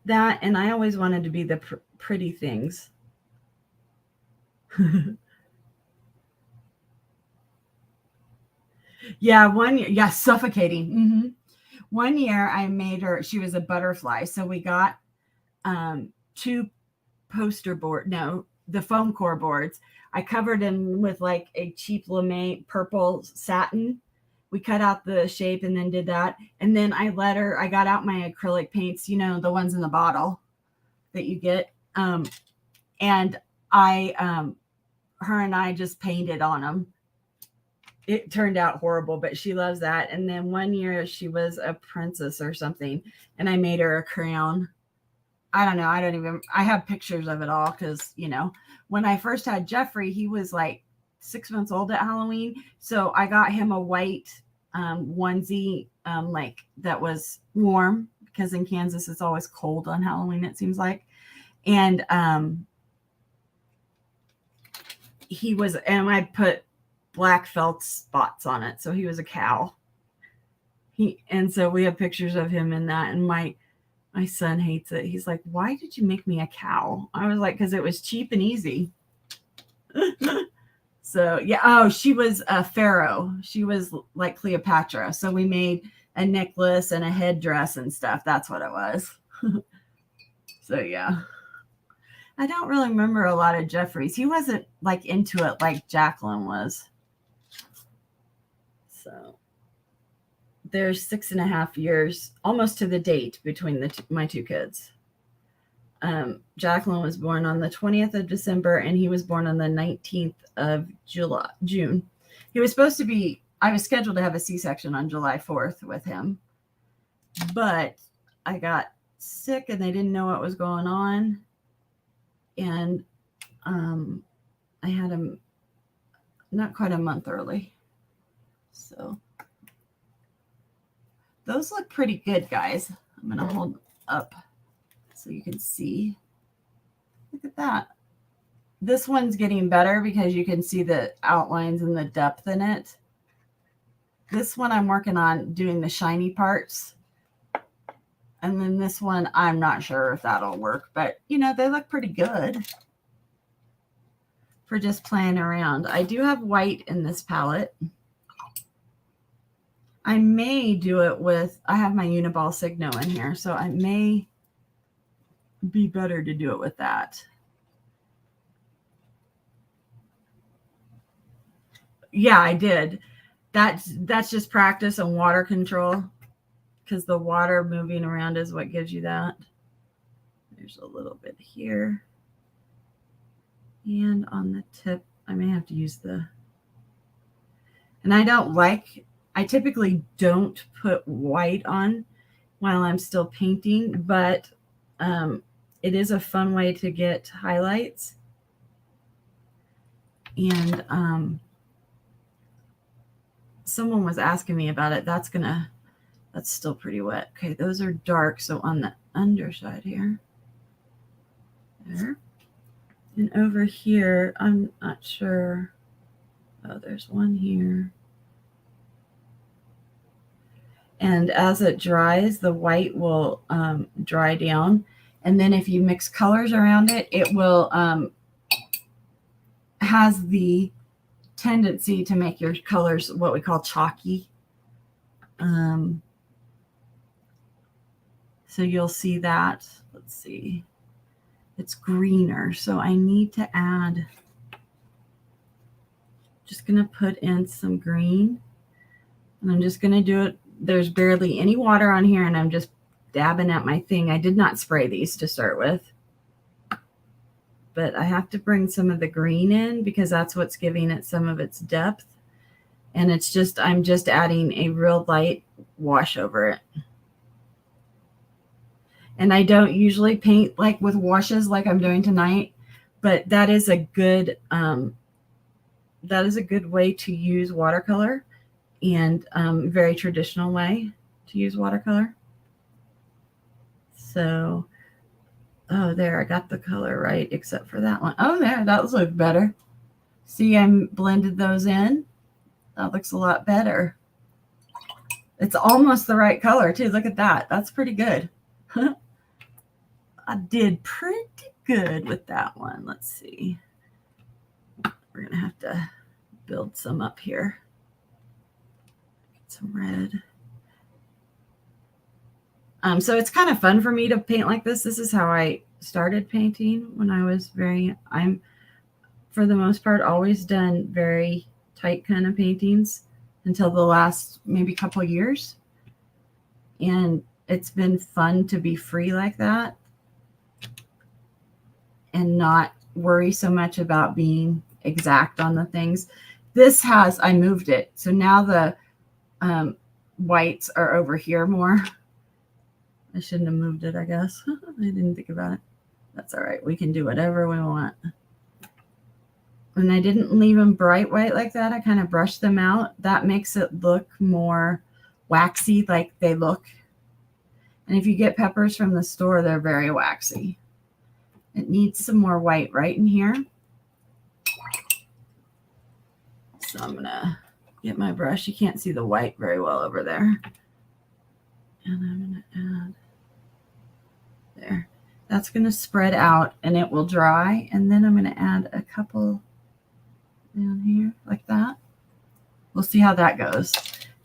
That, and I always wanted to be the pretty things. Yeah, one year, yeah, suffocating. One year I made her, she was a butterfly. So we got two the foam core boards. I covered them with like a cheap lame purple satin. We cut out the shape and then did that. And then I got out my acrylic paints, the ones in the bottle that you get. And her and I just painted on them. It turned out horrible, but she loves that. And then one year she was a princess or something, and I made her a crown. I don't know. I have pictures of it all because, when I first had Jeffrey, he was like 6 months old at Halloween. So I got him a white onesie, like that was warm because in Kansas it's always cold on Halloween, it seems like. And I put black felt spots on it. So he was a cow. And so we have pictures of him in that. And my son hates it. He's like, why did you make me a cow? I was like, because it was cheap and easy. So, yeah. Oh, she was a pharaoh. She was like Cleopatra. So we made a necklace and a headdress and stuff. That's what it was. So, yeah. I don't really remember a lot of Jeffrey's. He wasn't like into it like Jacqueline was. So there's 6.5 years, almost to the date, between my two kids. Jacqueline was born on the 20th of December, and he was born on the 19th of June. He was supposed to be, I was scheduled to have a C-section on July 4th with him, but I got sick and they didn't know what was going on. And I had him not quite a month early. So those look pretty good, guys. I'm going to hold up so you can see. Look at that. This one's getting better because you can see the outlines and the depth in it. This one I'm working on doing the shiny parts. And then this one, I'm not sure if that'll work, but they look pretty good for just playing around. I do have white in this palette. I may do it with, I have my Uniball Signo in here, so I may be better to do it with that. Yeah, I did. That's just practice and water control, because the water moving around is what gives you that. There's a little bit here. And on the tip, I may have to use and I typically don't put white on while I'm still painting, but it is a fun way to get highlights. And someone was asking me about it. That's still pretty wet. Okay, those are dark. So on the underside here, there. And over here, I'm not sure. Oh, there's one here. And as it dries, the white will dry down. And then if you mix colors around it, it will has the tendency to make your colors what we call chalky. So you'll see that. Let's see. It's greener. So I need to add, just going to put in some green. And I'm just going to do it. There's barely any water on here, and I'm just dabbing at my thing. I did not spray these to start with, but I have to bring some of the green in because that's what's giving it some of its depth. And I'm just adding a real light wash over it. And I don't usually paint like with washes like I'm doing tonight, but that is a good way to use watercolor, and very traditional way to use watercolor. So, oh, there, I got the color right, except for that one. Oh, there, that looks better. See, I blended those in. That looks a lot better. It's almost the right color too. Look at that. That's pretty good. I did pretty good with that one. Let's see. We're going to have to build some up here. some red. So it's kind of fun for me to paint like this. This is how I started painting when I was I'm for the most part always done very tight kind of paintings until the last maybe couple years. And it's been fun to be free like that and not worry so much about being exact on the things. I moved it. So now the whites are over here more. I shouldn't have moved it, I guess. I didn't think about it. That's all right. We can do whatever we want. And I didn't leave them bright white like that. I kind of brushed them out. That makes it look more waxy like they look. And if you get peppers from the store, they're very waxy. It needs some more white right in here. So I'm going to get my brush. You can't see the white very well over there. And I'm going to add there. That's going to spread out and it will dry. And then I'm going to add a couple down here like that. We'll see how that goes.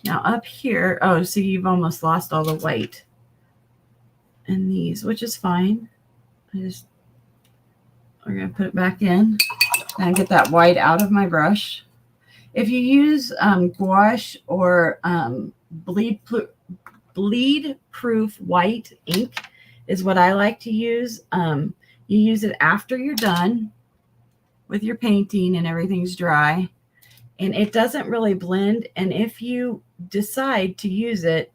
Now up here, oh, so you've almost lost all the white in these, which is fine. We're going to put it back in and get that white out of my brush. If you use gouache or bleed-proof white ink is what I like to use. You use it after you're done with your painting and everything's dry. And it doesn't really blend. And if you decide to use it,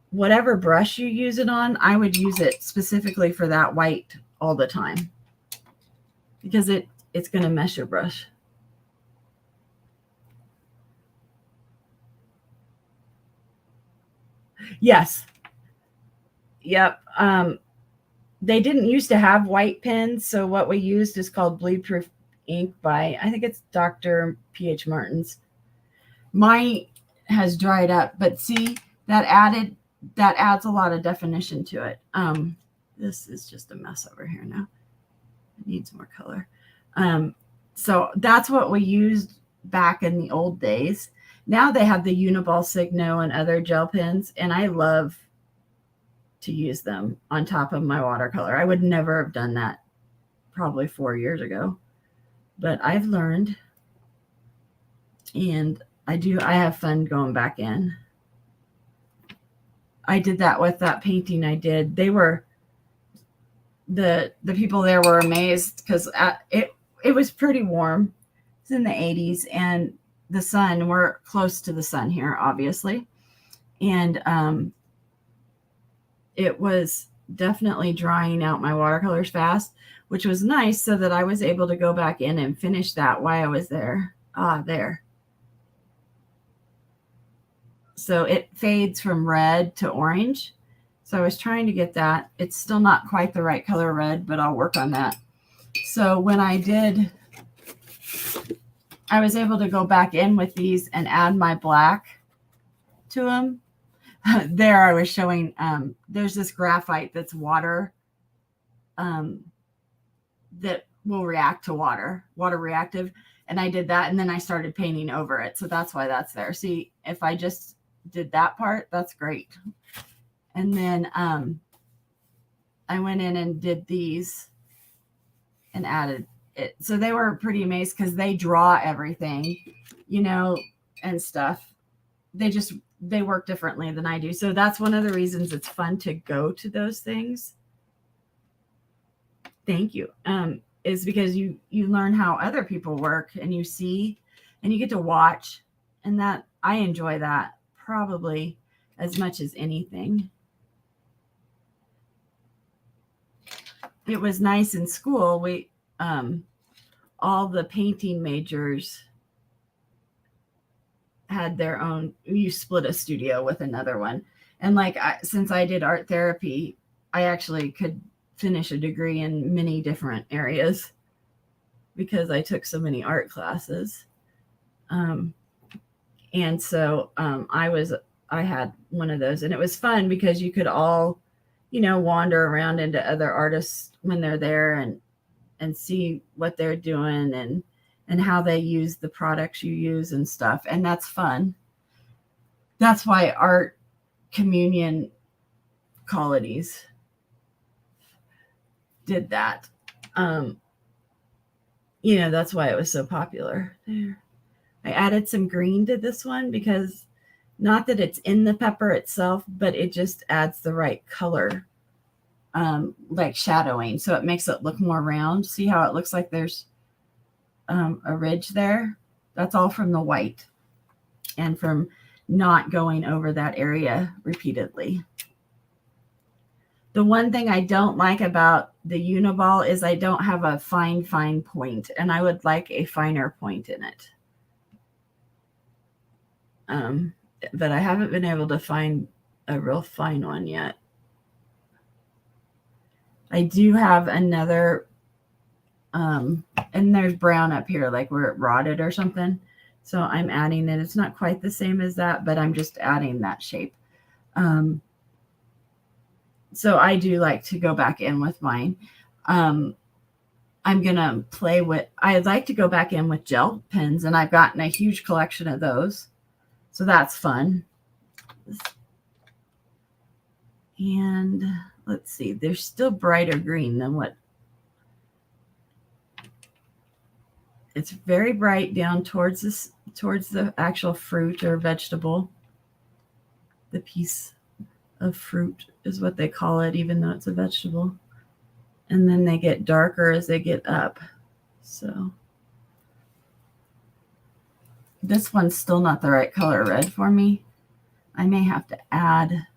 whatever brush you use it on, I would use it specifically for that white all the time. Because it's going to mess your brush. Yes. Yep. They didn't used to have white pens. So what we used is called Bleed Proof ink by, I think it's Dr. P.H. Martin's. Mine has dried up, but see, that adds a lot of definition to it. This is just a mess over here now. It needs more color. So that's what we used back in the old days. Now they have the Uniball Signo and other gel pens, and I love to use them on top of my watercolor. I would never have done that probably 4 years ago, but I've learned, and I have fun going back in. I did that with that painting I did. They were, the people there were amazed because it was pretty warm. It's in the 80s and the sun, we're close to the sun here, obviously. And it was definitely drying out my watercolors fast, which was nice so that I was able to go back in and finish that while I was there. There. So it fades from red to orange. So I was trying to get that. It's still not quite the right color red, but I'll work on that. So when I did, I was able to go back in with these and add my black to them. There I was showing, there's this graphite that's water, that will react to water reactive. And I did that, and then I started painting over it. So that's why that's there. See, if I just did that part, that's great. And then I went in and did these and added it. So they were pretty amazed because they draw everything, you know, and stuff. They work differently than I do. So that's one of the reasons it's fun to go to those things. Thank you. Is because you learn how other people work, and you see and you get to watch, and that I enjoy that probably as much as anything. It was nice in school. We all the painting majors had their own. You split a studio with another one, and like since I did art therapy, I actually could finish a degree in many different areas because I took so many art classes. And so I had one of those, and it was fun because you could all, you know, wander around into other artists when they're there and see what they're doing and how they use the products you use and stuff. And that's fun. That's why Art Communion Colonies did that. That's why it was so popular. There. I added some green to this one because not that it's in the pepper itself, but it just adds the right color, like shadowing. So it makes it look more round. See how it looks like there's a ridge there? That's all from the white and from not going over that area repeatedly. The one thing I don't like about the Uniball is I don't have a fine point, and I would like a finer point in it. But I haven't been able to find a real fine one yet. I do have another, and there's brown up here, like where it rotted or something. So I'm adding it. It's not quite the same as that, but I'm just adding that shape. So I do like to go back in with mine. I'm going to play with, I'd like to go back in with gel pens, and I've gotten a huge collection of those. So that's fun. And let's see, they're still brighter green than what. It's very bright down towards this, towards the actual fruit or vegetable. The piece of fruit is what they call it, even though it's a vegetable. And then they get darker as they get up. So this one's still not the right color red for me. I may have to add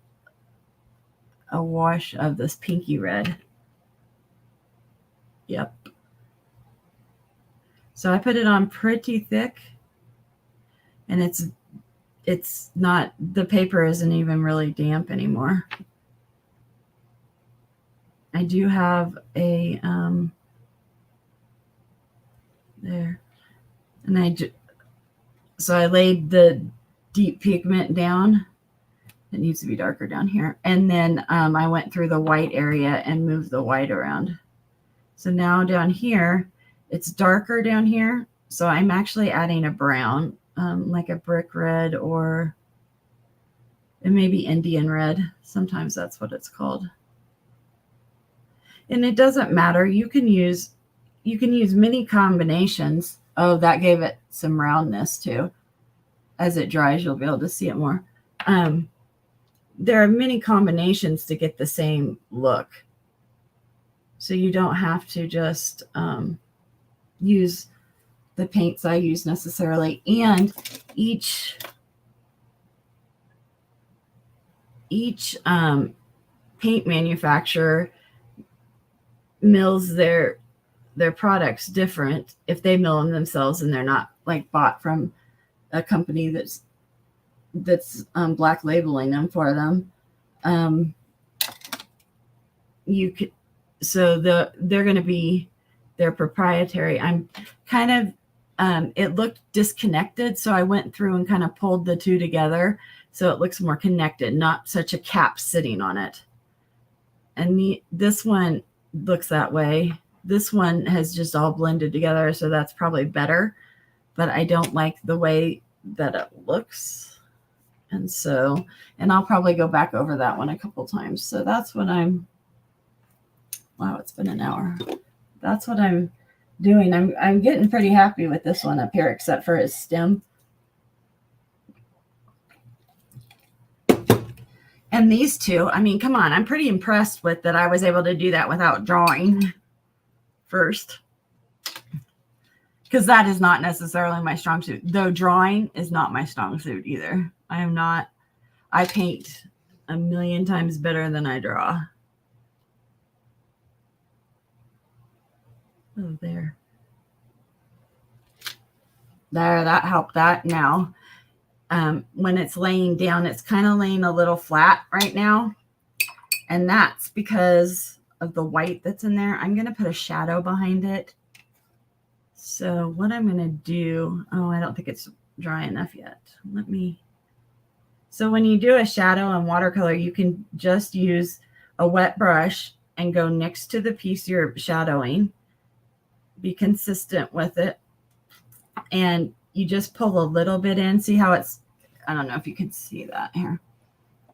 a wash of this pinky red. Yep. So I put it on pretty thick, and it's not, the paper isn't even really damp anymore. I do have a, there, and so I laid the deep pigment down. It needs to be darker down here. And then I went through the white area and moved the white around. So now down here, it's darker down here. So I'm actually adding a brown, like a brick red, or it may be Indian red. Sometimes that's what it's called. And it doesn't matter. You can use many combinations. Oh, that gave it some roundness too. As it dries, you'll be able to see it more. There are many combinations to get the same look. So you don't have to just use the paints I use necessarily. And each paint manufacturer mills their products different if they mill them themselves and they're not like bought from a company that's black labeling them for them. They're going to be their proprietary. I'm kind of it looked disconnected, so I went through and kind of pulled the two together so it looks more connected, not such a cap sitting on it. And this one looks that way. This one has just all blended together, so that's probably better, but I don't like the way that it looks. And I'll probably go back over that one a couple times. So that's what wow, it's been an hour. That's what I'm doing. I'm getting pretty happy with this one up here, except for his stem. And these two, I mean, come on, I'm pretty impressed with that I was able to do that without drawing first. Because that is not necessarily my strong suit. Though drawing is not my strong suit either. I paint a million times better than I draw. Oh, there. There, that helped that. Now, when it's laying down, it's kind of laying a little flat right now. And that's because of the white that's in there. I'm going to put a shadow behind it. So what I'm going to do, oh, I don't think it's dry enough yet. So when you do a shadow in watercolor, you can just use a wet brush and go next to the piece you're shadowing. Be consistent with it. And you just pull a little bit in. See how it's I don't know if you can see that here.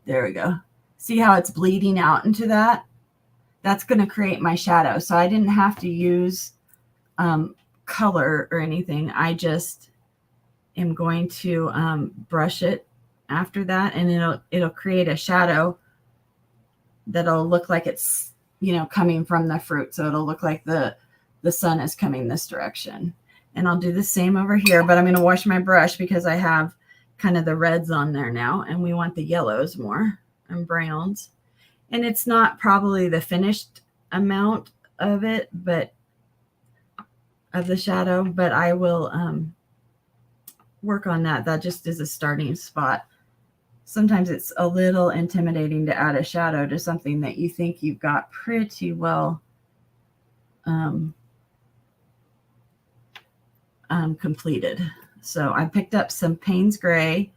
There we go. See how it's bleeding out into that? That's going to create my shadow. So I didn't have to use color or anything. I just am going to brush it after that, and it'll create a shadow that'll look like it's, you know, coming from the fruit. So it'll look like the sun is coming this direction. And I'll do the same over here, but I'm going to wash my brush because I have kind of the reds on there now, and we want the yellows more and browns. And it's not probably the finished amount of it, but of the shadow, but I will work on that. That just is a starting spot. Sometimes it's a little intimidating to add a shadow to something that you think you've got pretty well completed. So I picked up some Payne's Gray,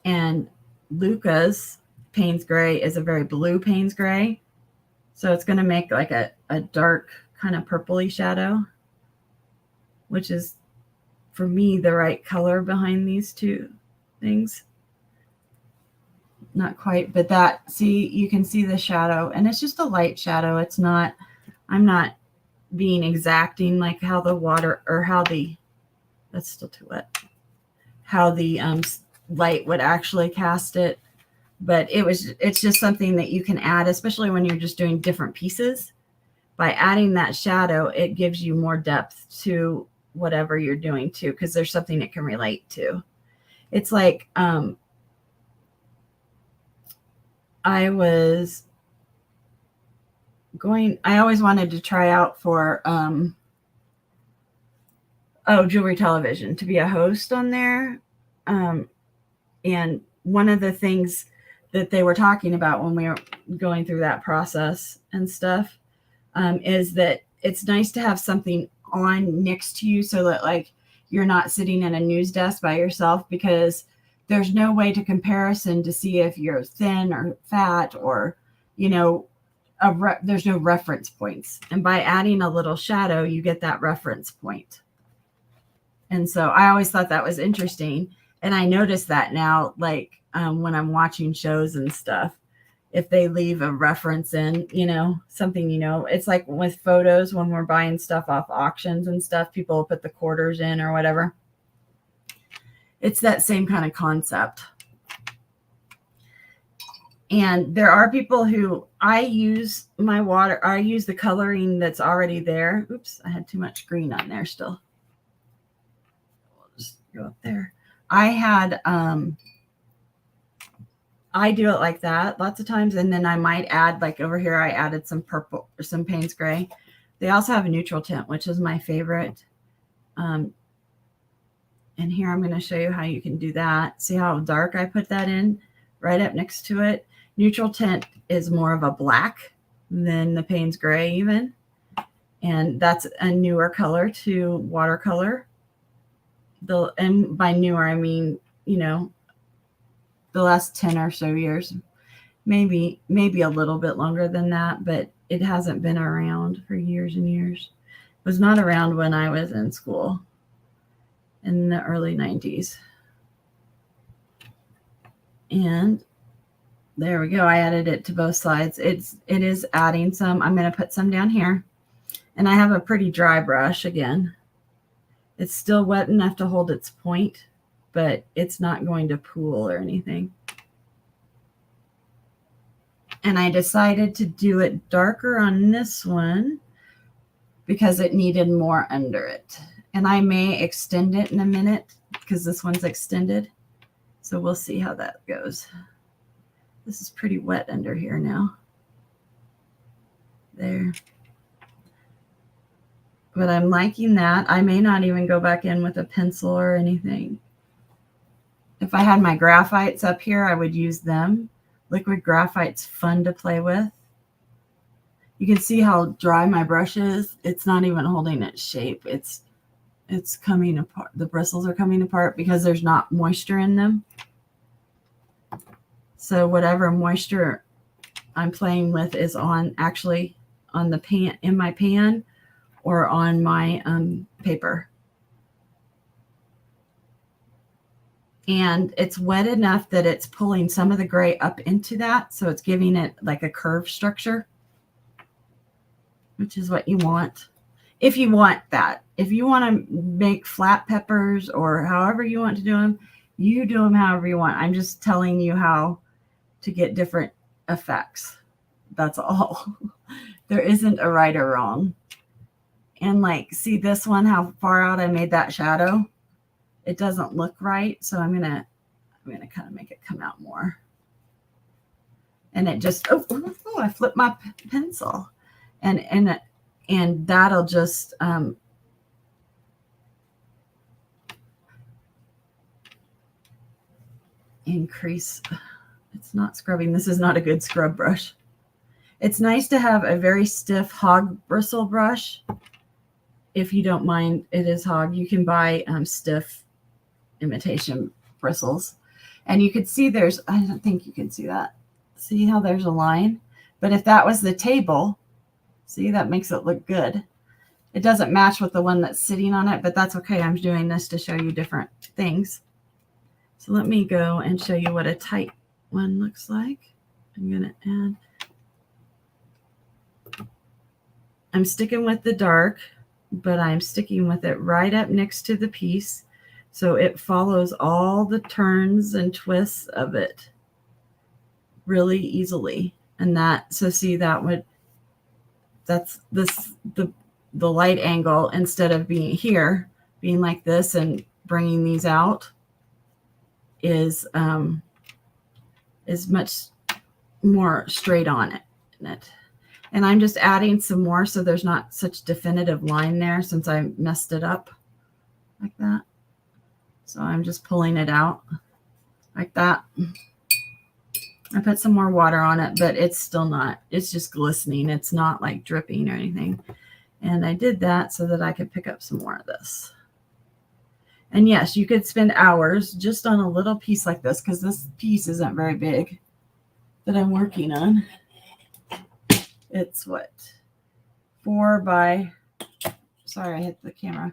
and Luca's Payne's Gray is a very blue Payne's Gray. So it's going to make like a dark kind of purpley shadow, which is for me the right color behind these two things. Not quite, but that, see, you can see the shadow, and it's just a light shadow. It's not, I'm not being exacting like how the water, or how the, that's still too wet, how the light would actually cast it. But it's just something that you can add, especially when you're just doing different pieces. By adding that shadow, it gives you more depth to whatever you're doing too, because there's something it can relate to. It's like I always wanted to try out for Jewelry Television, to be a host on there. And one of the things that they were talking about when we were going through that process and stuff is that it's nice to have something on next to you, so that like you're not sitting at a news desk by yourself, because there's no way to comparison to see if you're thin or fat, or, you know, there's no reference points. And by adding a little shadow, you get that reference point. And so I always thought that was interesting. And I notice that now, like when I'm watching shows and stuff, if they leave a reference in, you know, something, you know, it's like with photos, when we're buying stuff off auctions and stuff, people will put the quarters in or whatever. It's that same kind of concept. And there are people who, I use the coloring that's already there. Oops, I had too much green on there still. We'll just go up there. I do it like that lots of times. And then I might add, like over here, I added some purple or some Payne's Gray. They also have a neutral tint, which is my favorite. And here I'm going to show you how you can do that. See how dark I put that in right up next to it. Neutral tint is more of a black than the Payne's Gray even. And that's a newer color to watercolor. And by newer, I mean, you know, the last 10 or so years, maybe a little bit longer than that, but it hasn't been around for years and years. It was not around when I was in school in the early 90s. And there we go. I added it to both sides. It is adding some. I'm going to put some down here. And I have a pretty dry brush again. It's still wet enough to hold its point, but it's not going to pool or anything. And I decided to do it darker on this one because it needed more under it. And I may extend it in a minute because this one's extended. So we'll see how that goes. This is pretty wet under here now. There. But I'm liking that. I may not even go back in with a pencil or anything. If I had my graphites up here, I would use them. Liquid graphite's fun to play with. You can see how dry my brush is. It's not even holding its shape. It's coming apart. The bristles are coming apart because there's not moisture in them. So whatever moisture I'm playing with is actually on the pan, in my pan, or on my paper. And it's wet enough that it's pulling some of the gray up into that. So it's giving it like a curved structure, which is what you want. If you want that, if you want to make flat peppers or however you want to do them, you do them however you want. I'm just telling you how to get different effects. That's all. There isn't a right or wrong. And like, see this one, how far out I made that shadow? It doesn't look right. So I'm gonna kind of make it come out more. And it just, oh, I flipped my pencil. And that'll just increase. It's not scrubbing. This is not a good scrub brush. It's nice to have a very stiff hog bristle brush. If you don't mind, it is hog. You can buy stiff imitation bristles. And you could see there's, I don't think you can see that. See how there's a line? But if that was the table, see, that makes it look good. It doesn't match with the one that's sitting on it, but that's okay. I'm doing this to show you different things. So let me go and show you what a tight one looks like. I'm going to add. I'm sticking with the dark, but I'm sticking with it right up next to the piece. So it follows all the turns and twists of it really easily. And that, so see, that's the light angle, instead of being here, being like this and bringing these out, is much more straight on it. And I'm just adding some more so there's not such definitive line there, since I messed it up like that. So I'm just pulling it out like that. I put some more water on it, but it's still not, it's just glistening. It's not like dripping or anything. And I did that so that I could pick up some more of this. And yes, you could spend hours just on a little piece like this, because this piece isn't very big that I'm working on. It's what? 4 by, sorry, I hit the camera.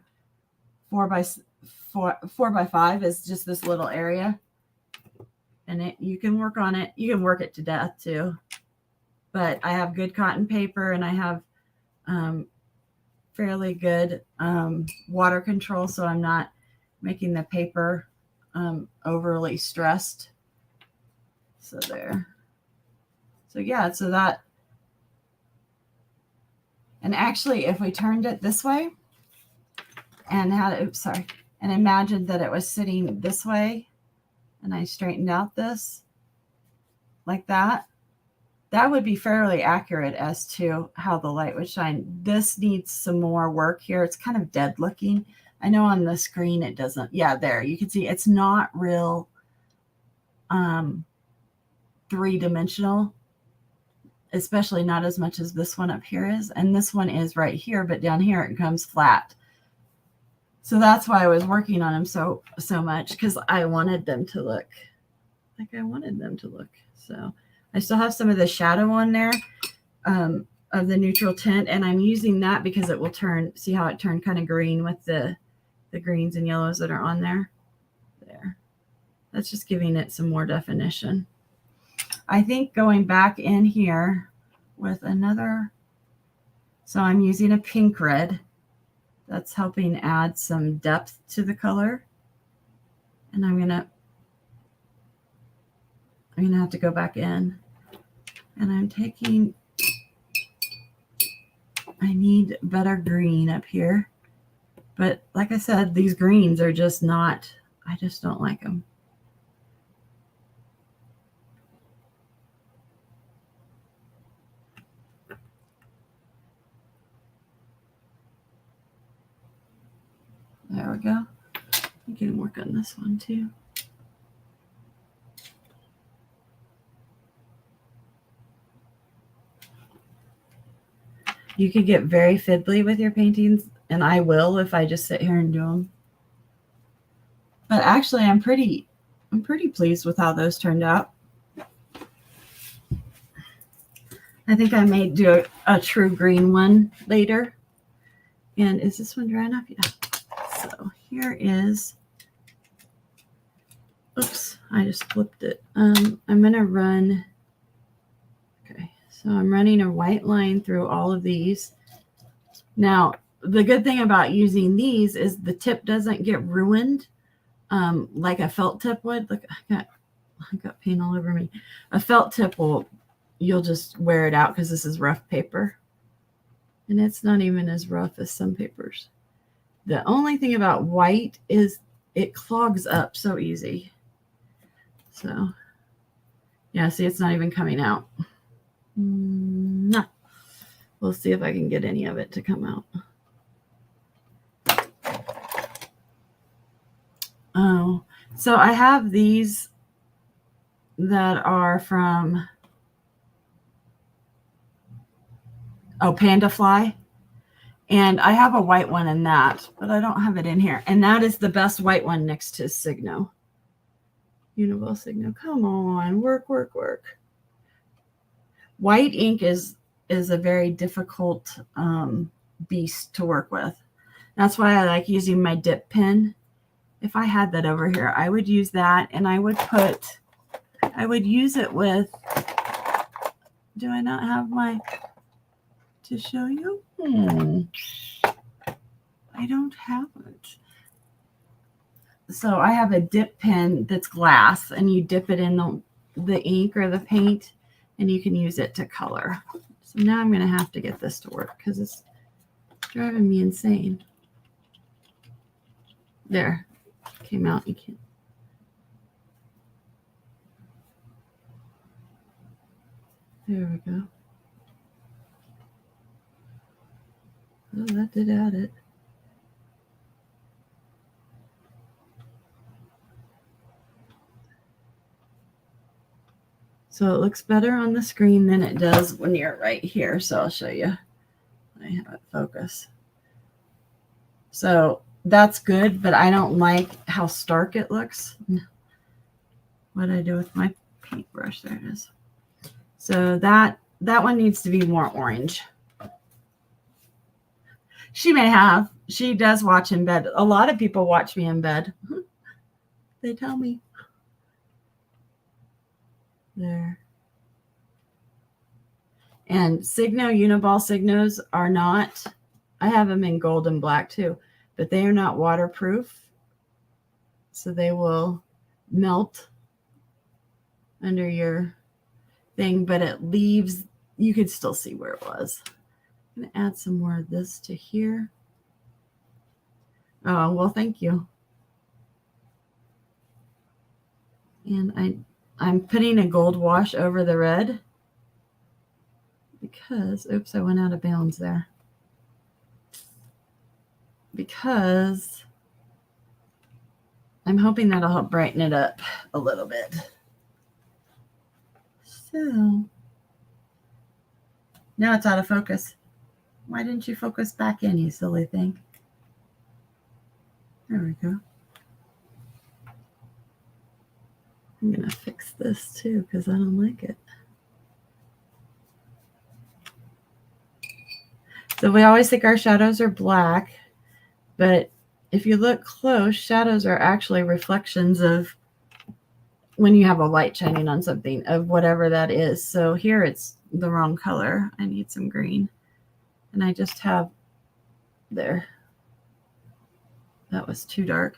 4 by 5 is just this little area. And you can work on it. You can work it to death too. But I have good cotton paper, and I have fairly good water control, so I'm not making the paper overly stressed. So there. So yeah, so that. And actually, if we turned it this way and had, oops, sorry, and imagined that it was sitting this way, and I straightened out this like that, that would be fairly accurate as to how the light would shine. This needs some more work here. It's kind of dead looking. I know on the screen it doesn't. Yeah, there. You can see it's not real three-dimensional, especially not as much as this one up here is. And this one is right here, but down here it comes flat. So that's why I was working on them so much, because I wanted them to look like I wanted them to look. So I still have some of the shadow on there of the neutral tint, and I'm using that because it will turn, see how it turned kind of green with the greens and yellows that are on there. There. That's just giving it some more definition. I think going back in here with another, so I'm using a pink red. That's helping add some depth to the color. And I'm gonna have to go back in. And I'm taking, I need better green up here. But like I said, these greens are just not, I just don't like them. There we go. I can work on this one too. You could get very fiddly with your paintings, and I will if I just sit here and do them. But actually, I'm pretty pleased with how those turned out. I think I may do a true green one later. And is this one dry enough? Yeah. So here is I just flipped it. I'm going to run. Okay, so I'm running a white line through all of these. Now, the good thing about using these is the tip doesn't get ruined like a felt tip would. Look, I got paint all over me. A felt tip you'll just wear it out because this is rough paper. And it's not even as rough as some papers. The only thing about white is it clogs up so easy. So, yeah, see, it's not even coming out. No. We'll see if I can get any of it to come out. Oh, so I have these that are from Panda Fly. And I have a white one in that, but I don't have it in here. And that is the best white one next to Signo. Uniball Signo. Come on, work, work, work. White ink is a very difficult beast to work with. That's why I like using my dip pen. If I had that over here, I would use that, and I would use it with, do I not have my, to show you? I don't have it. So I have a dip pen that's glass, and you dip it in the ink or the paint, and you can use it to color. So now I'm going to have to get this to work because it's driving me insane. There. Came out. You can't. There we go. Oh, that did add it. So it looks better on the screen than it does when you're right here. So I'll show you. I have it focus. So that's good, but I don't like how stark it looks. What did I do with my paintbrush? There it is. So that one needs to be more orange. She may have. She does watch in bed. A lot of people watch me in bed. They tell me. There. And Signo Uniball Signos are not, I have them in gold and black too, but they are not waterproof. So they will melt under your thing, but it leaves, you could still see where it was. I'm going to add some more of this to here. Oh, well, thank you. And I'm putting a gold wash over the red because, oops, I went out of bounds there. Because I'm hoping that'll help brighten it up a little bit. So now it's out of focus. Why didn't you focus back in, you silly thing? There we go. I'm going to fix this too because I don't like it. So we always think our shadows are black, but if you look close, shadows are actually reflections of when you have a light shining on something, of whatever that is. So here it's the wrong color. I need some green. And I just have there. That was too dark.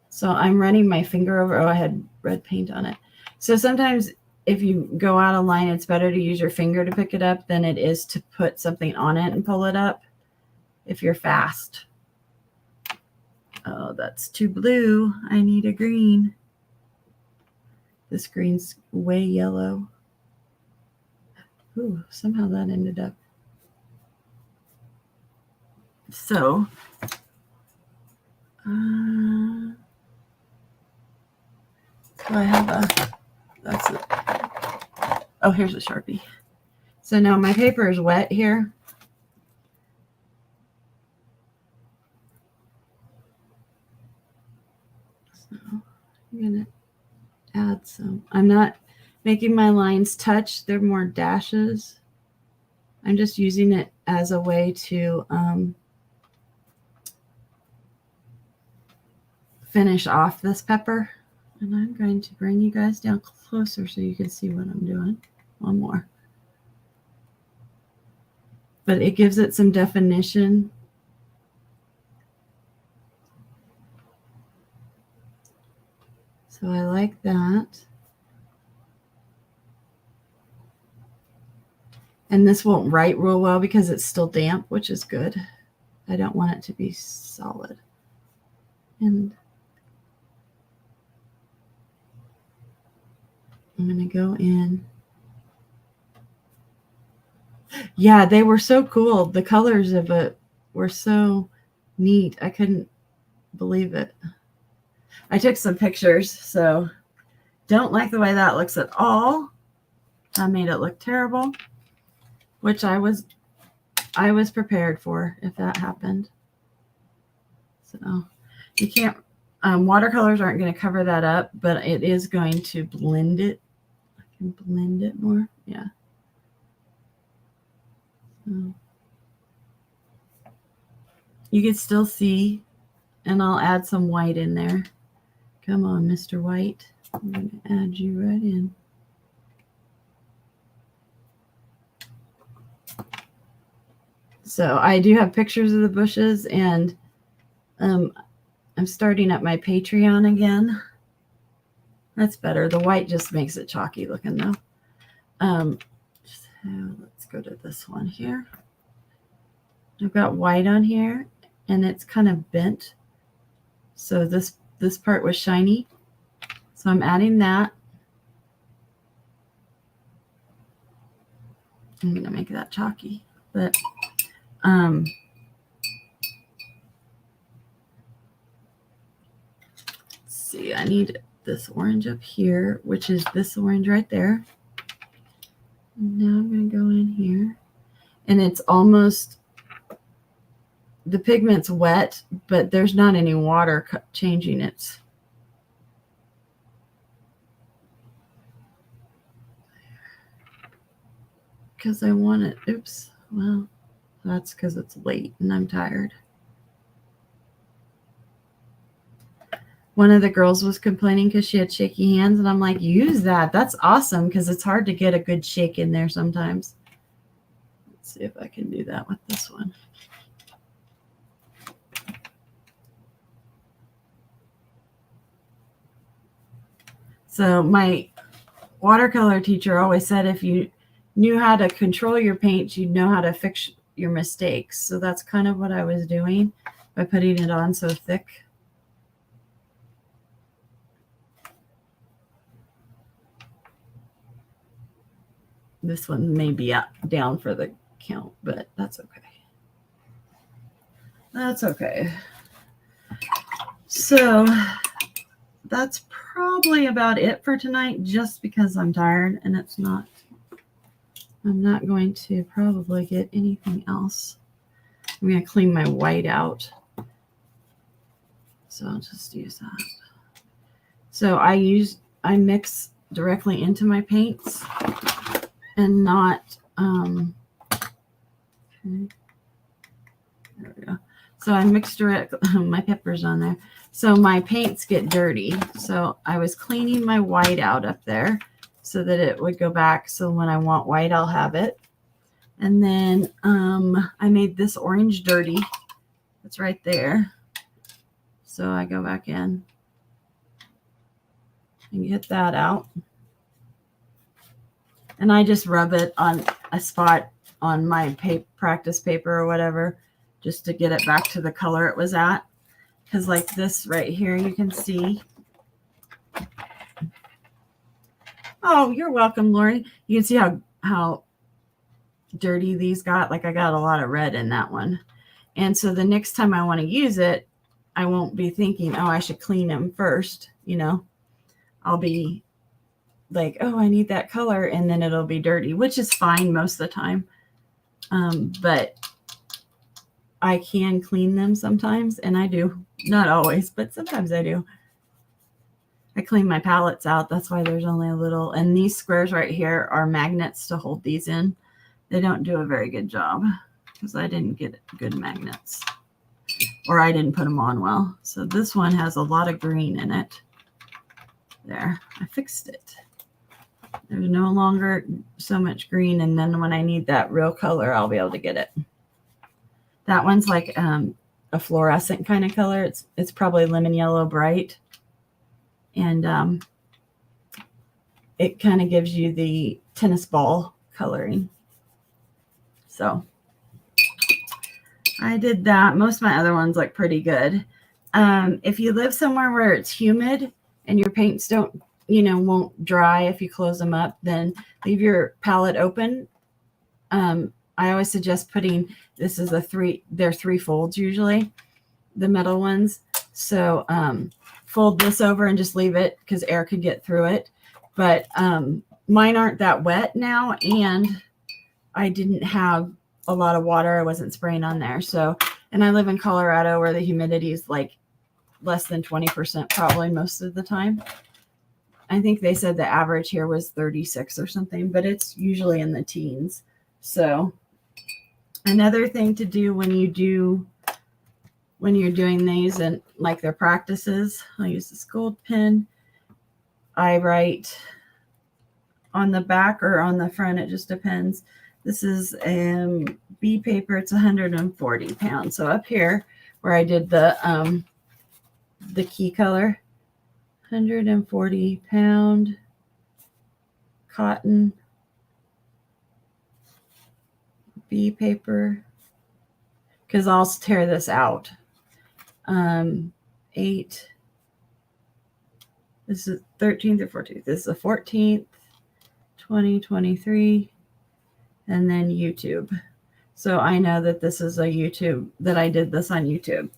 So I'm running my finger over. Oh, I had red paint on it. So sometimes if you go out of line, it's better to use your finger to pick it up than it is to put something on it and pull it up if you're fast. Oh, that's too blue. I need a green. This green's way yellow. Ooh, somehow that ended up. So, I have that's it. Oh, here's a Sharpie. So now my paper is wet here. So I'm going to add some. I'm not making my lines touch. They're more dashes. I'm just using it as a way to finish off this pepper. And I'm going to bring you guys down closer so you can see what I'm doing. One more. But it gives it some definition. So I like that. And this won't write real well because it's still damp, which is good. I don't want it to be solid. And I'm going to go in. Yeah, they were so cool. The colors of it were so neat. I couldn't believe it. I took some pictures, so don't like the way that looks at all. I made it look terrible, which I was prepared for if that happened. So you can't, watercolors aren't going to cover that up, but it is going to blend it. I can blend it more. Yeah. So you can still see, and I'll add some white in there. Come on, Mr. White. I'm going to add you right in. So I do have pictures of the bushes, and I'm starting up my Patreon again. That's better. The white just makes it chalky looking though. So let's go to this one here. I've got white on here, and it's kind of bent. So this part was shiny. So I'm adding that. I'm going to make that chalky, but let's see, I need this orange up here, which is this orange right there. And now I'm going to go in here, and it's almost, the pigment's wet, but there's not any water changing it. Because I want it. Oops. Well, that's because it's late and I'm tired. One of the girls was complaining because she had shaky hands, and I'm like, use that. That's awesome, because it's hard to get a good shake in there sometimes. Let's see if I can do that with this one. So my watercolor teacher always said if you knew how to control your paint, you'd know how to fix your mistakes. So that's kind of what I was doing by putting it on so thick. This one may be down for the count, but that's okay. That's okay. So that's probably about it for tonight, just because I'm tired, and I'm not going to probably get anything else. I'm going to clean my white out. So I'll just use that. So I mix directly into my paints and not, okay. There we go. So I mix direct, my pepper's on there. So my paints get dirty. So I was cleaning my white out up there so that it would go back. So when I want white, I'll have it. And then I made this orange dirty. It's right there. So I go back in and get that out. And I just rub it on a spot on my practice paper or whatever, just to get it back to the color it was at. Because like this right here, you can see. Oh, you're welcome, Lori. You can see how dirty these got. Like I got a lot of red in that one. And so the next time I want to use it, I won't be thinking, oh, I should clean them first. You know, I'll be like, oh, I need that color. And then it'll be dirty, which is fine most of the time. But I can clean them sometimes, and I do. Not always, but sometimes I do. I clean my palettes out. That's why there's only a little. And these squares right here are magnets to hold these in. They don't do a very good job because I didn't get good magnets, or I didn't put them on well. So this one has a lot of green in it. There, I fixed it. There's no longer so much green, and then when I need that real color, I'll be able to get it. That one's like a fluorescent kind of color. It's probably lemon yellow bright, and it kind of gives you the tennis ball coloring. So I did that. Most of my other ones look pretty good. If you live somewhere where it's humid and your paints don't, won't dry if you close them up, then leave your palette open. I always suggest putting, they're 3 folds usually, the metal ones. So fold this over and just leave it because air could get through it. But mine aren't that wet now, and I didn't have a lot of water. I wasn't spraying on there. So, and I live in Colorado where the humidity is like less than 20% probably most of the time. I think they said the average here was 36 or something, but it's usually in the teens. So another thing to do when you're doing these and like their practices, I'll use this gold pen. I write on the back or on the front, it just depends. This is B paper. It's 140 pounds. So up here where I did the key color, 140 pound cotton B paper, because I'll tear this out. 8. This is 13th or 14th. This is the 14th, 2023. And then YouTube. So I know that this is a YouTube, that I did this on YouTube.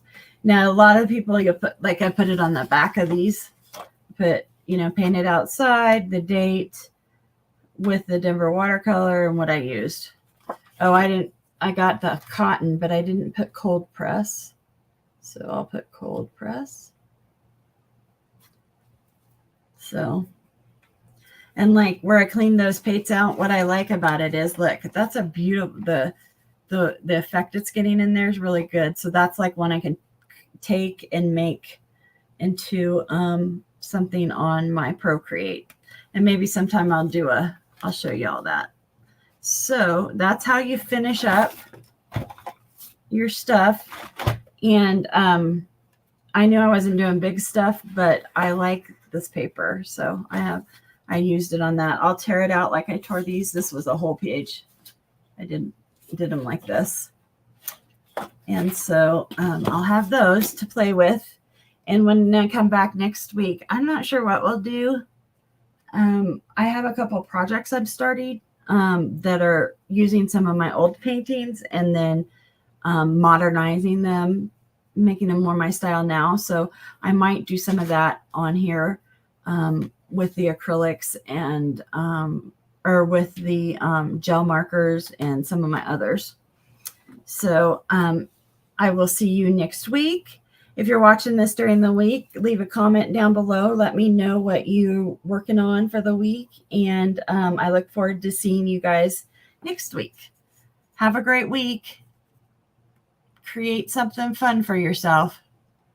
Now, a lot of people, you put, like I put it on the back of these, painted outside, the date with the Denver watercolor and what I used. Oh, I got the cotton, but I didn't put cold press. So I'll put cold press. So, and like where I cleaned those paints out, what I like about it is, look, that's a beautiful, the effect it's getting in there is really good. So that's like one I can take and make into something on my Procreate. And maybe sometime I'll show you all that. So that's how you finish up your stuff. And I knew I wasn't doing big stuff, but I like this paper. So I used it on that. I'll tear it out like I tore these. This was a whole page. I did them like this. And so I'll have those to play with. And when I come back next week, I'm not sure what we'll do. I have a couple projects I've started that are using some of my old paintings and then modernizing them, making them more my style now. So I might do some of that on here with the acrylics and or with the gel markers and some of my others. So I will see you next week. If you're watching this during the week, leave a comment down below. Let me know what you're working on for the week. And I look forward to seeing you guys next week. Have a great week. Create something fun for yourself.